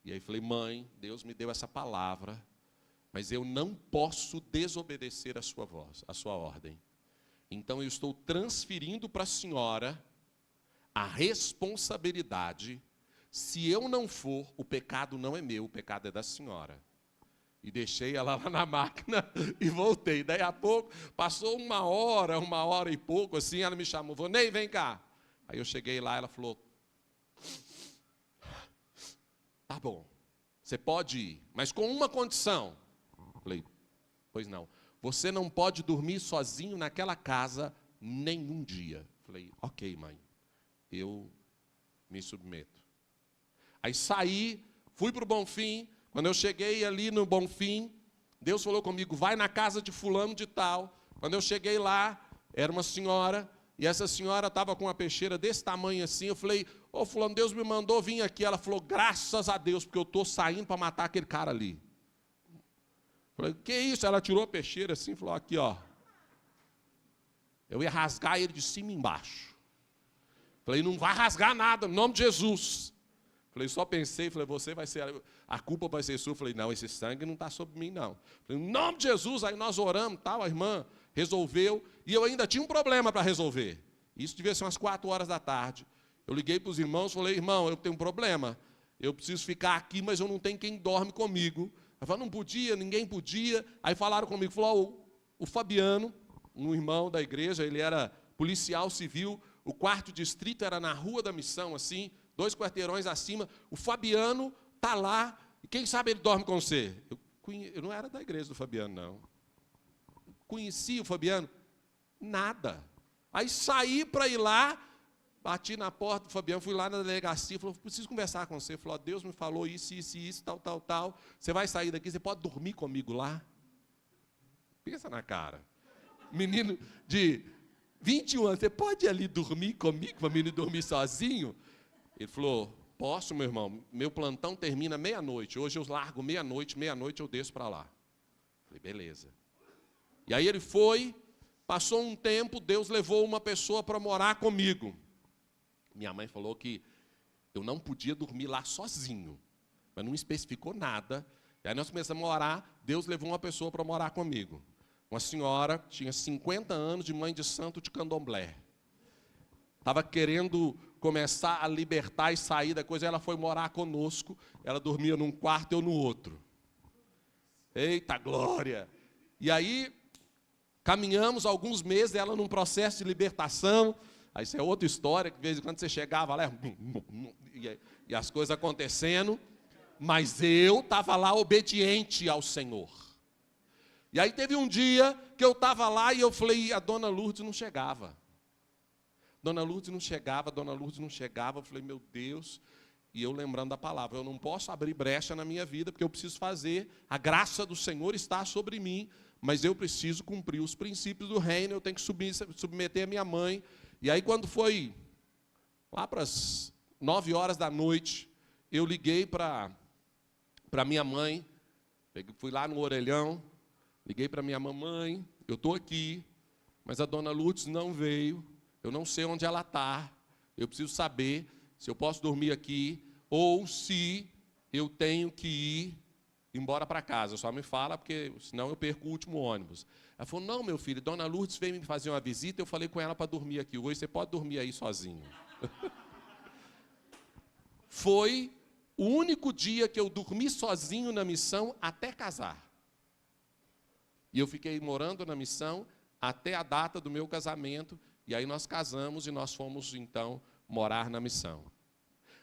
e aí falei: mãe, Deus me deu essa palavra, mas eu não posso desobedecer a sua voz, a sua ordem. Então eu estou transferindo para a senhora a responsabilidade. Se eu não for, o pecado não é meu, o pecado é da senhora. E deixei ela lá na máquina e voltei. Daí a pouco, passou uma hora e pouco, assim, ela me chamou: Vonei, vem cá. Aí eu cheguei lá, ela falou: tá bom, você pode ir, mas com uma condição. Falei: pois não. Você não pode dormir sozinho naquela casa nenhum dia. Falei: ok, mãe, eu me submeto. Aí saí, fui para o Bonfim. Quando eu cheguei ali no Bonfim, Deus falou comigo: vai na casa de fulano de tal. Quando eu cheguei lá, era uma senhora, e essa senhora estava com uma peixeira desse tamanho assim. Eu falei: ô fulano, Deus me mandou vir aqui. Ela falou: graças a Deus, porque eu estou saindo para matar aquele cara ali. Falei: que isso? Ela tirou a peixeira assim e falou: aqui, ó. Eu ia rasgar ele de cima e embaixo. Falei: não vai rasgar nada, em nome de Jesus. Falei: só pensei, falei: você vai ser, a culpa vai ser sua. Falei: não, esse sangue não está sobre mim, não. Falei: em nome de Jesus. Aí nós oramos, tal, a irmã resolveu, e eu ainda tinha um problema para resolver. Isso devia ser umas 4 horas da tarde. Eu liguei para os irmãos, falei: irmão, eu tenho um problema. Eu preciso ficar aqui, mas eu não tenho quem dorme comigo. Eu falei: não podia, ninguém podia. Aí falaram comigo, falou: o Fabiano, um irmão da igreja, ele era policial civil, o 4º distrito era na Rua da Missão, assim, 2 quarteirões acima. O Fabiano está lá, e quem sabe ele dorme com você. Eu não era da igreja do Fabiano, não. Conheci o Fabiano? Nada. Aí saí para ir lá, bati na porta do Fabiano, fui lá na delegacia, falou: preciso conversar com você. Falou: Deus me falou isso, tal. Você vai sair daqui, você pode dormir comigo lá? Pensa na cara. Menino de 21 anos, você pode ir ali dormir comigo, para mim não dormir sozinho? Ele falou: posso, meu irmão, meu plantão termina meia-noite, hoje eu largo meia-noite eu desço para lá. Falei: beleza. E aí ele foi, passou um tempo, Deus levou uma pessoa para morar comigo. Minha mãe falou que eu não podia dormir lá sozinho, mas não especificou nada. E aí nós começamos a orar, Deus levou uma pessoa para morar comigo. Uma senhora, tinha 50 anos, de mãe de santo de candomblé. Estava querendo começar a libertar e sair da coisa, ela foi morar conosco, ela dormia num quarto e eu no outro. Eita glória! E aí, caminhamos alguns meses, ela num processo de libertação. Aí isso é outra história, que de vez em quando você chegava lá, e as coisas acontecendo, mas eu estava lá obediente ao Senhor. E aí teve um dia que eu estava lá e eu falei: a dona Lourdes não chegava. Dona Lourdes não chegava, eu falei: meu Deus, e eu lembrando da palavra, eu não posso abrir brecha na minha vida, porque eu preciso fazer, a graça do Senhor está sobre mim, mas eu preciso cumprir os princípios do reino, eu tenho que submeter a minha mãe. E aí quando foi lá para as 9 horas da noite, eu liguei para minha mãe, fui lá no orelhão, liguei para minha mamãe: eu estou aqui, mas a dona Lourdes não veio, eu não sei onde ela está, eu preciso saber se eu posso dormir aqui, ou se eu tenho que ir embora para casa. Só me fala, porque senão eu perco o último ônibus. Ela falou: não, meu filho, dona Lourdes veio me fazer uma visita, eu falei com ela para dormir aqui hoje, você pode dormir aí sozinho. Foi o único dia que eu dormi sozinho na missão até casar. E eu fiquei morando na missão até a data do meu casamento, e aí nós casamos e nós fomos, então, morar na missão.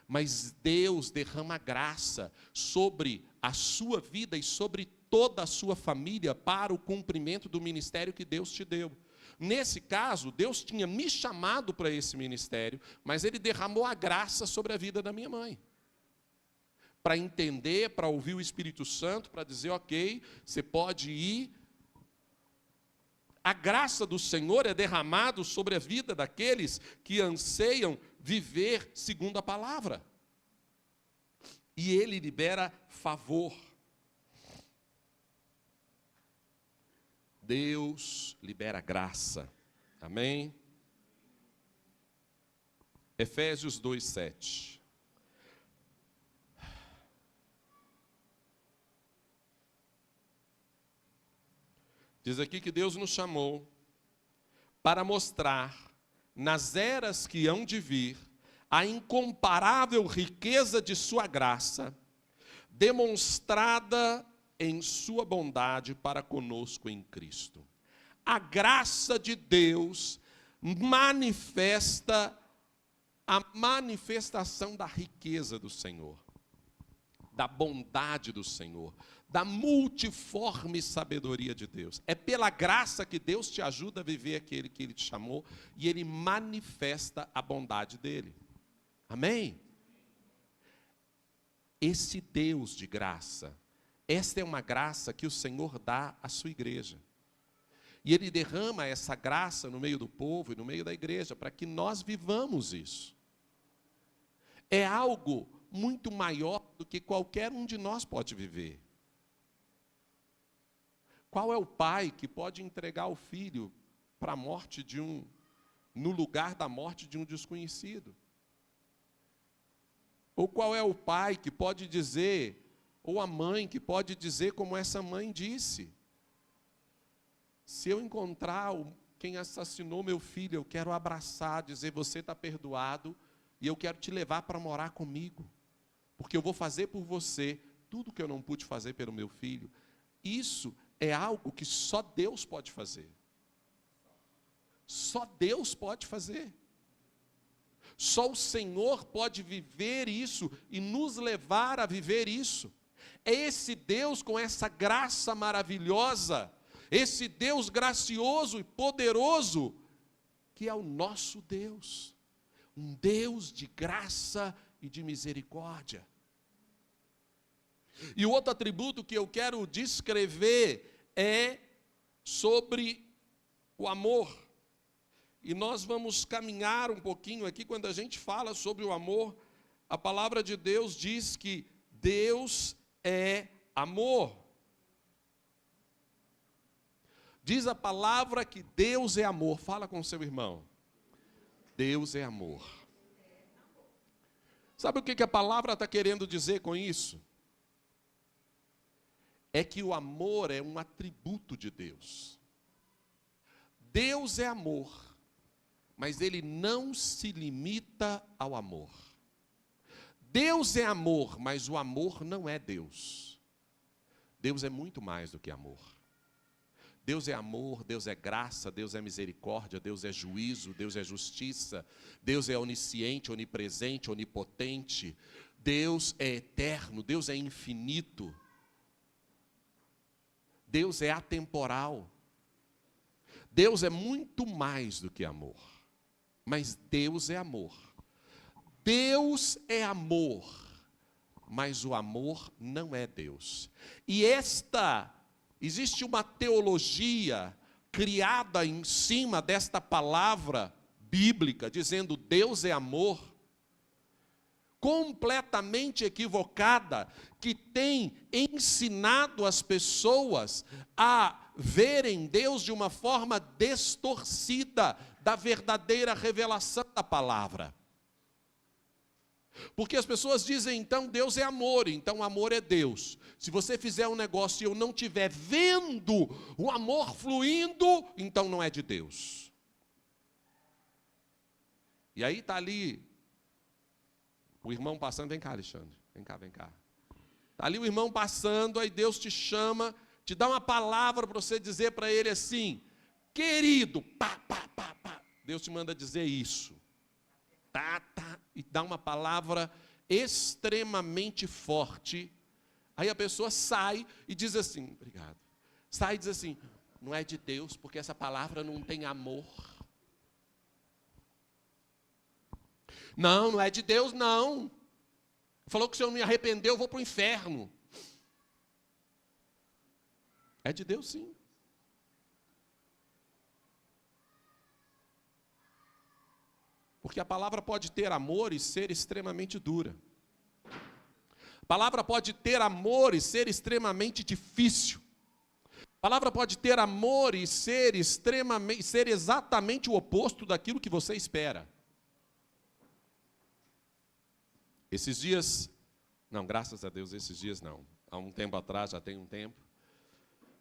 Mas Deus derrama graça sobre a sua vida e sobre toda a sua família para o cumprimento do ministério que Deus te deu. Nesse caso, Deus tinha me chamado para esse ministério, mas Ele derramou a graça sobre a vida da minha mãe. Para entender, para ouvir o Espírito Santo, para dizer: ok, você pode ir A graça do Senhor é derramada sobre a vida daqueles que anseiam viver segundo a palavra. E Ele libera favor. Deus libera graça. Amém? Efésios 2:7. Diz aqui que Deus nos chamou para mostrar, nas eras que hão de vir, a incomparável riqueza de sua graça, demonstrada em sua bondade para conosco em Cristo. A graça de Deus manifesta a manifestação da riqueza do Senhor, da bondade do Senhor, da multiforme sabedoria de Deus. É pela graça que Deus te ajuda a viver aquele que Ele te chamou, e Ele manifesta a bondade dEle. Amém? Esse Deus de graça, esta é uma graça que o Senhor dá à sua igreja. E Ele derrama essa graça no meio do povo e no meio da igreja, para que nós vivamos isso. É algo muito maior do que qualquer um de nós pode viver. Qual é o pai que pode entregar o filho para a morte no lugar da morte de um desconhecido? Ou qual é o pai que pode dizer, ou a mãe que pode dizer como essa mãe disse: se eu encontrar quem assassinou meu filho, eu quero abraçar, dizer, você está perdoado, e eu quero te levar para morar comigo, porque eu vou fazer por você tudo que eu não pude fazer pelo meu filho. Isso é algo que só Deus pode fazer. Só Deus pode fazer. Só o Senhor pode viver isso e nos levar a viver isso. É esse Deus com essa graça maravilhosa, esse Deus gracioso e poderoso, que é o nosso Deus. Um Deus de graça e de misericórdia. E o outro atributo que eu quero descrever é sobre o amor. E nós vamos caminhar um pouquinho aqui. Quando a gente fala sobre o amor, a palavra de Deus diz que Deus é amor. Diz a palavra que Deus é amor. Fala com o seu irmão. Deus é amor. Sabe o que a palavra está querendo dizer com isso? É que o amor é um atributo de Deus. Deus é amor, mas Ele não se limita ao amor. Deus é amor, mas o amor não é Deus. Deus é muito mais do que amor. Deus é amor, Deus é graça, Deus é misericórdia, Deus é juízo, Deus é justiça, Deus é onisciente, onipresente, onipotente, Deus é eterno, Deus é infinito, Deus é atemporal, Deus é muito mais do que amor, mas Deus é amor. Deus é amor, mas o amor não é Deus. E existe uma teologia criada em cima desta palavra bíblica, dizendo Deus é amor, completamente equivocada, que tem ensinado as pessoas a verem Deus de uma forma distorcida da verdadeira revelação da palavra. Porque as pessoas dizem, então, Deus é amor, então amor é Deus. Se você fizer um negócio e eu não estiver vendo o amor fluindo, então não é de Deus. E aí está ali o irmão passando, vem cá, Alexandre, vem cá. Está ali o irmão passando, aí Deus te chama, te dá uma palavra para você dizer para ele assim, querido, pá. Deus te manda dizer isso. E dá uma palavra extremamente forte. Aí a pessoa sai e diz assim, obrigado. Sai e diz assim, não é de Deus, porque essa palavra não tem amor. Não é de Deus, não. Falou que se eu não me arrepender, eu vou para o inferno. É de Deus, sim. Porque a palavra pode ter amor e ser extremamente dura. A palavra pode ter amor e ser extremamente difícil. A palavra pode ter amor e ser exatamente o oposto daquilo que você espera. Esses dias, não, graças a Deus, esses dias não. Há um tempo atrás, já tem um tempo,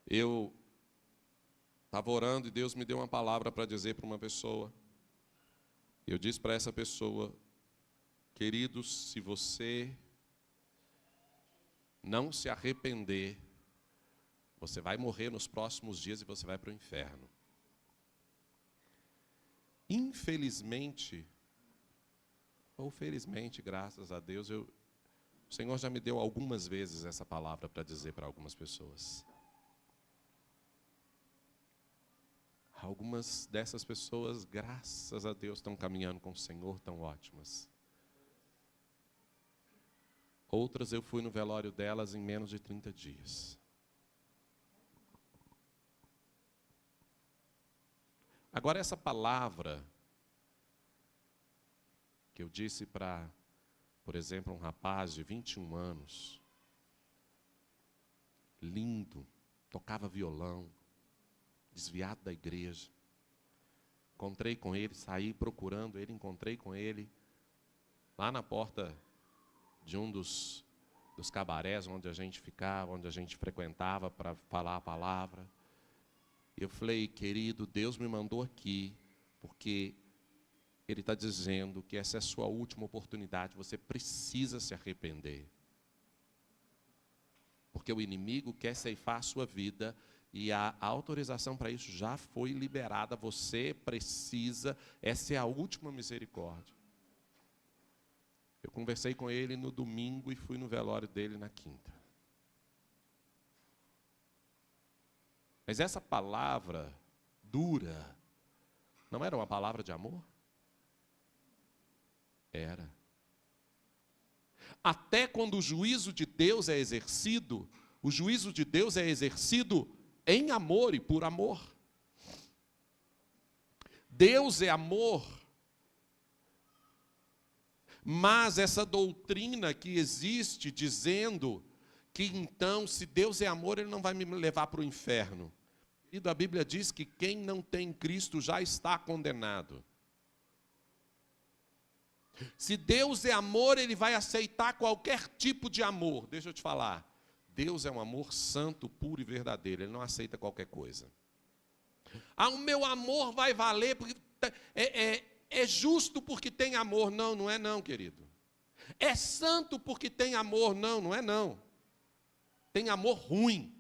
eu estava orando e Deus me deu uma palavra para dizer para uma pessoa. Eu disse para essa pessoa: queridos, se você não se arrepender, você vai morrer nos próximos dias e você vai para o inferno. Infelizmente, ou felizmente, graças a Deus, o Senhor já me deu algumas vezes essa palavra para dizer para algumas pessoas. Algumas dessas pessoas, graças a Deus, estão caminhando com o Senhor, estão ótimas. Outras eu fui no velório delas em menos de 30 dias. Agora, essa palavra que eu disse para, por exemplo, um rapaz de 21 anos, lindo, tocava violão, desviado da igreja. Encontrei com ele, saí procurando ele, encontrei com ele lá na porta de um dos cabarés onde a gente ficava, onde a gente frequentava para falar a palavra. Eu falei: querido, Deus me mandou aqui, porque Ele está dizendo que essa é a sua última oportunidade, você precisa se arrepender. Porque o inimigo quer ceifar a sua vida, e a autorização para isso já foi liberada, você precisa, essa é a última misericórdia. Eu conversei com ele no domingo e fui no velório dele na quinta. Mas essa palavra dura não era uma palavra de amor? Era. Até quando o juízo de Deus é exercido, o juízo de Deus é exercido em amor e por amor. Deus é amor. Mas essa doutrina que existe dizendo que então, se Deus é amor, Ele não vai me levar para o inferno. E a Bíblia diz que quem não tem Cristo já está condenado. Se Deus é amor, Ele vai aceitar qualquer tipo de amor. Deixa eu te falar, Deus é um amor santo, puro e verdadeiro. Ele não aceita qualquer coisa. O meu amor vai valer, porque é justo porque tem amor. Não, não é não, querido. É santo porque tem amor. Não, não é não. Tem amor ruim.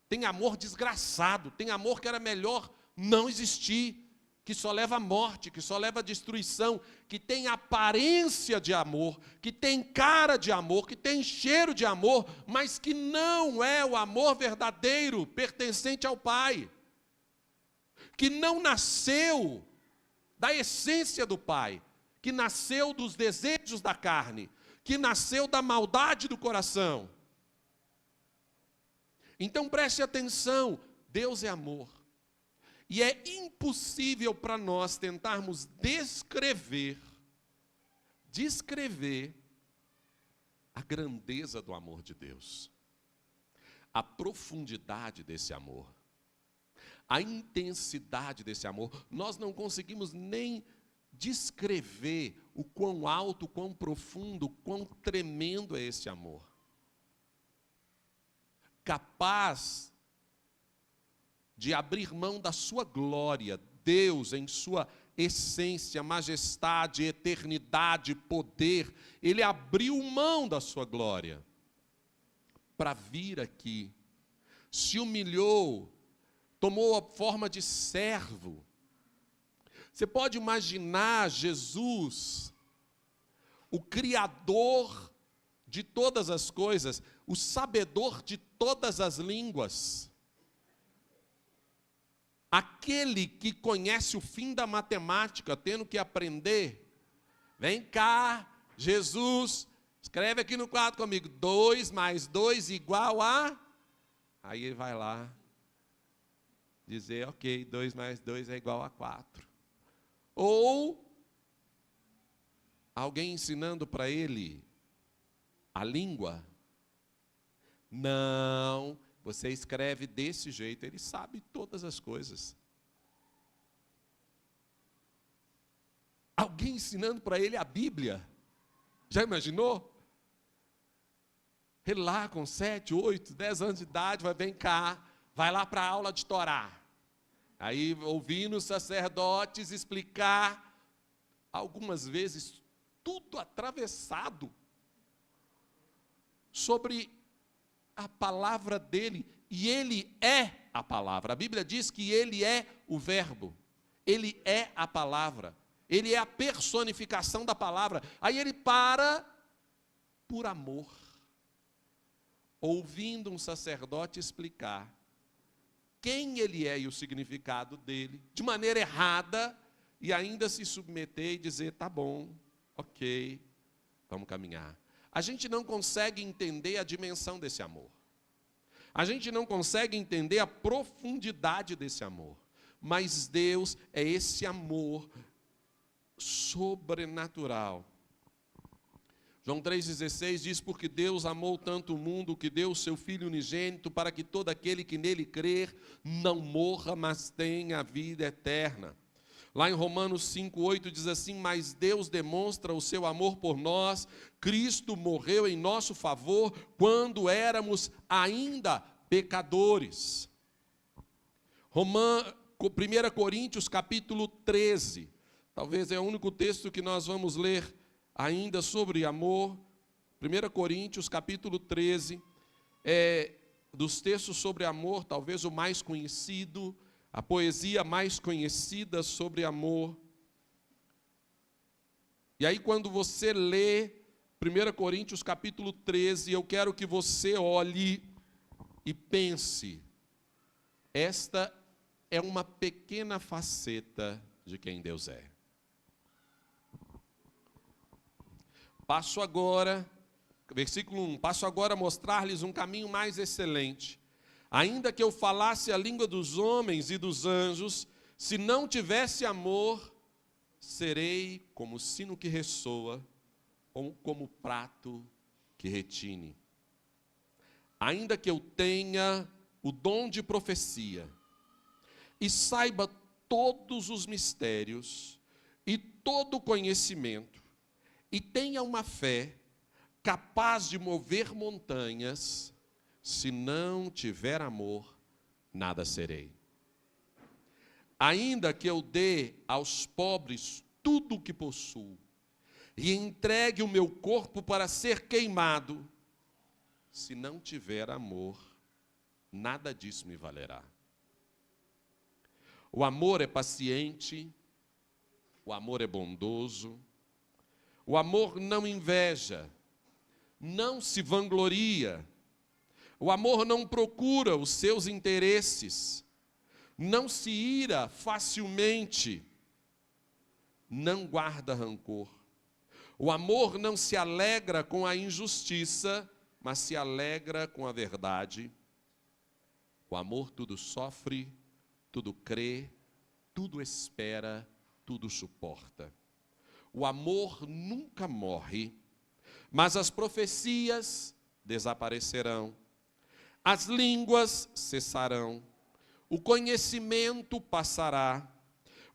Tem amor desgraçado. Tem amor que era melhor não existir. Que só leva à morte, que só leva à destruição, que tem aparência de amor, que tem cara de amor, que tem cheiro de amor, mas que não é o amor verdadeiro, pertencente ao Pai. Que não nasceu da essência do Pai, que nasceu dos desejos da carne, que nasceu da maldade do coração. Então preste atenção, Deus é amor. E é impossível para nós tentarmos descrever a grandeza do amor de Deus, a profundidade desse amor, a intensidade desse amor. Nós não conseguimos nem descrever o quão alto, o quão profundo, o quão tremendo é esse amor. Capaz de abrir mão da sua glória, Deus em sua essência, majestade, eternidade, poder, Ele abriu mão da sua glória para vir aqui, se humilhou, tomou a forma de servo. Você pode imaginar Jesus, o Criador de todas as coisas, o sabedor de todas as línguas, aquele que conhece o fim da matemática, tendo que aprender. Vem cá, Jesus, escreve aqui no quadro comigo, 2 mais 2 igual a... Aí ele vai lá, dizer, ok, 2 mais 2 é igual a 4. Ou Alguém ensinando para ele a língua? Não, você escreve desse jeito, ele sabe todas as coisas. Alguém ensinando para ele a Bíblia? Já imaginou? Ele lá com 7, 8, 10 anos de idade, vem cá, vai lá para a aula de Torá. Aí ouvindo os sacerdotes explicar, algumas vezes tudo atravessado sobre a palavra dele, e ele é a palavra. A Bíblia diz que ele é o verbo, ele é a palavra, ele é a personificação da palavra. Aí ele para por amor, ouvindo um sacerdote explicar quem ele é e o significado dele, de maneira errada, e ainda se submeter e dizer, tá bom, ok, vamos caminhar. A gente não consegue entender a dimensão desse amor. A gente não consegue entender a profundidade desse amor. Mas Deus é esse amor sobrenatural. João 3,16 diz, porque Deus amou tanto o mundo que deu o seu Filho unigênito para que todo aquele que nele crer não morra, mas tenha a vida eterna. Lá em Romanos 5,8 diz assim, mas Deus demonstra o seu amor por nós, Cristo morreu em nosso favor quando éramos ainda pecadores. 1 Coríntios capítulo 13, talvez é o único texto que nós vamos ler ainda sobre amor. 1 Coríntios capítulo 13, dos textos sobre amor, talvez o mais conhecido, a poesia mais conhecida sobre amor. E aí quando você lê 1 Coríntios capítulo 13, eu quero que você olhe e pense, esta é uma pequena faceta de quem Deus é. Passo agora, versículo 1, passo agora a mostrar-lhes um caminho mais excelente. Ainda que eu falasse a língua dos homens e dos anjos, se não tivesse amor, serei como o sino que ressoa, ou como o prato que retine. Ainda que eu tenha o dom de profecia, e saiba todos os mistérios, e todo o conhecimento, e tenha uma fé capaz de mover montanhas, se não tiver amor, nada serei. Ainda que eu dê aos pobres tudo o que possuo, e entregue o meu corpo para ser queimado, se não tiver amor, nada disso me valerá. O amor é paciente, o amor é bondoso, o amor não inveja, não se vangloria, o amor não procura os seus interesses, não se ira facilmente, não guarda rancor. O amor não se alegra com a injustiça, mas se alegra com a verdade. O amor tudo sofre, tudo crê, tudo espera, tudo suporta. O amor nunca morre, mas as profecias desaparecerão. As línguas cessarão, o conhecimento passará,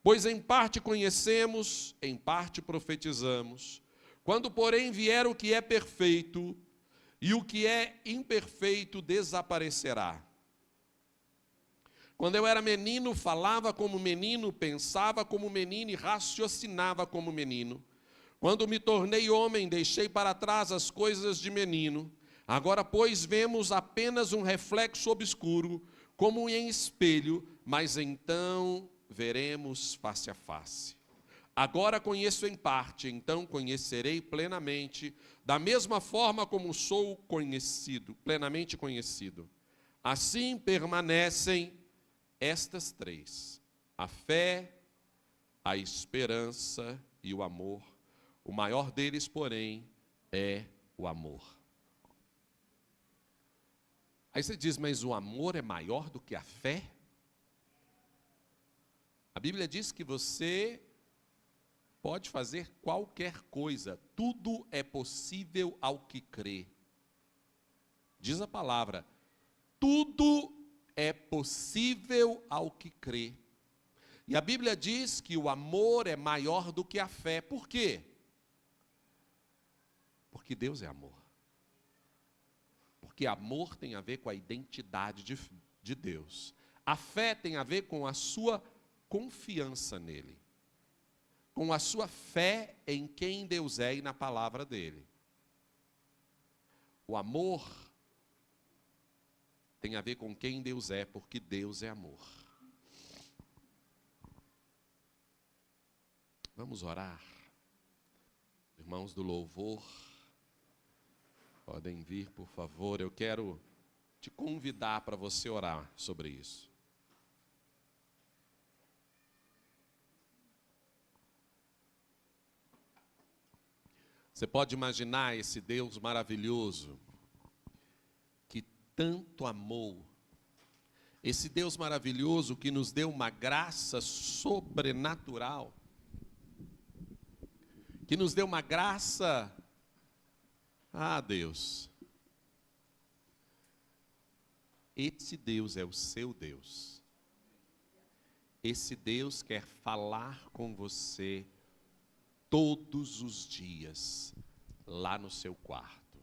pois em parte conhecemos, em parte profetizamos. Quando, porém, vier o que é perfeito, e o que é imperfeito desaparecerá. Quando eu era menino, falava como menino, pensava como menino e raciocinava como menino. Quando me tornei homem, deixei para trás as coisas de menino. Agora, pois, vemos apenas um reflexo obscuro, como em espelho, mas então veremos face a face. Agora conheço em parte, então conhecerei plenamente, da mesma forma como sou conhecido, plenamente conhecido. Assim permanecem estas três: a fé, a esperança e o amor. O maior deles, porém, é o amor. Aí você diz, mas o amor é maior do que a fé? A Bíblia diz que você pode fazer qualquer coisa. Tudo é possível ao que crê. Diz a palavra, tudo é possível ao que crê. E a Bíblia diz que o amor é maior do que a fé. Por quê? Porque Deus é amor. Porque amor tem a ver com a identidade de Deus. A fé tem a ver com a sua confiança nele. Com a sua fé em quem Deus é e na palavra dele. O amor tem a ver com quem Deus é, porque Deus é amor. Vamos orar. Irmãos do louvor, podem vir, por favor. Eu quero te convidar para você orar sobre isso. Você pode imaginar esse Deus maravilhoso que tanto amou, esse Deus maravilhoso que nos deu uma graça sobrenatural, que nos deu uma graça, Deus, esse Deus é o seu Deus, esse Deus quer falar com você todos os dias, lá no seu quarto.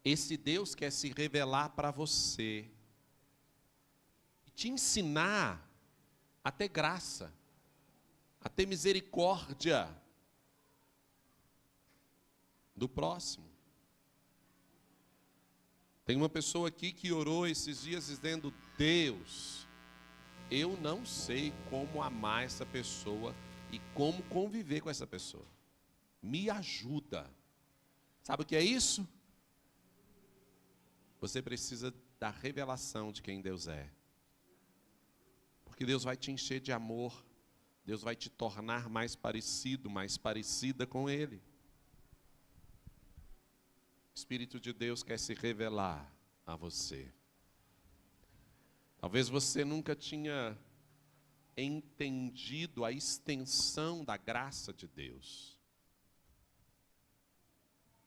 Esse Deus quer se revelar para você, e te ensinar a ter graça, a ter misericórdia do próximo. Tem uma pessoa aqui que orou esses dias dizendo, Deus, eu não sei como amar essa pessoa e como conviver com essa pessoa. Me ajuda. Sabe o que é isso? Você precisa da revelação de quem Deus é. Porque Deus vai te encher de amor. Deus vai te tornar mais parecido, mais parecida com Ele. O Espírito de Deus quer se revelar a você. Talvez você nunca tinha entendido a extensão da graça de Deus,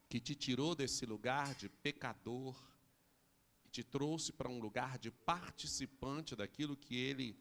que te tirou desse lugar de pecador e te trouxe para um lugar de participante daquilo que Ele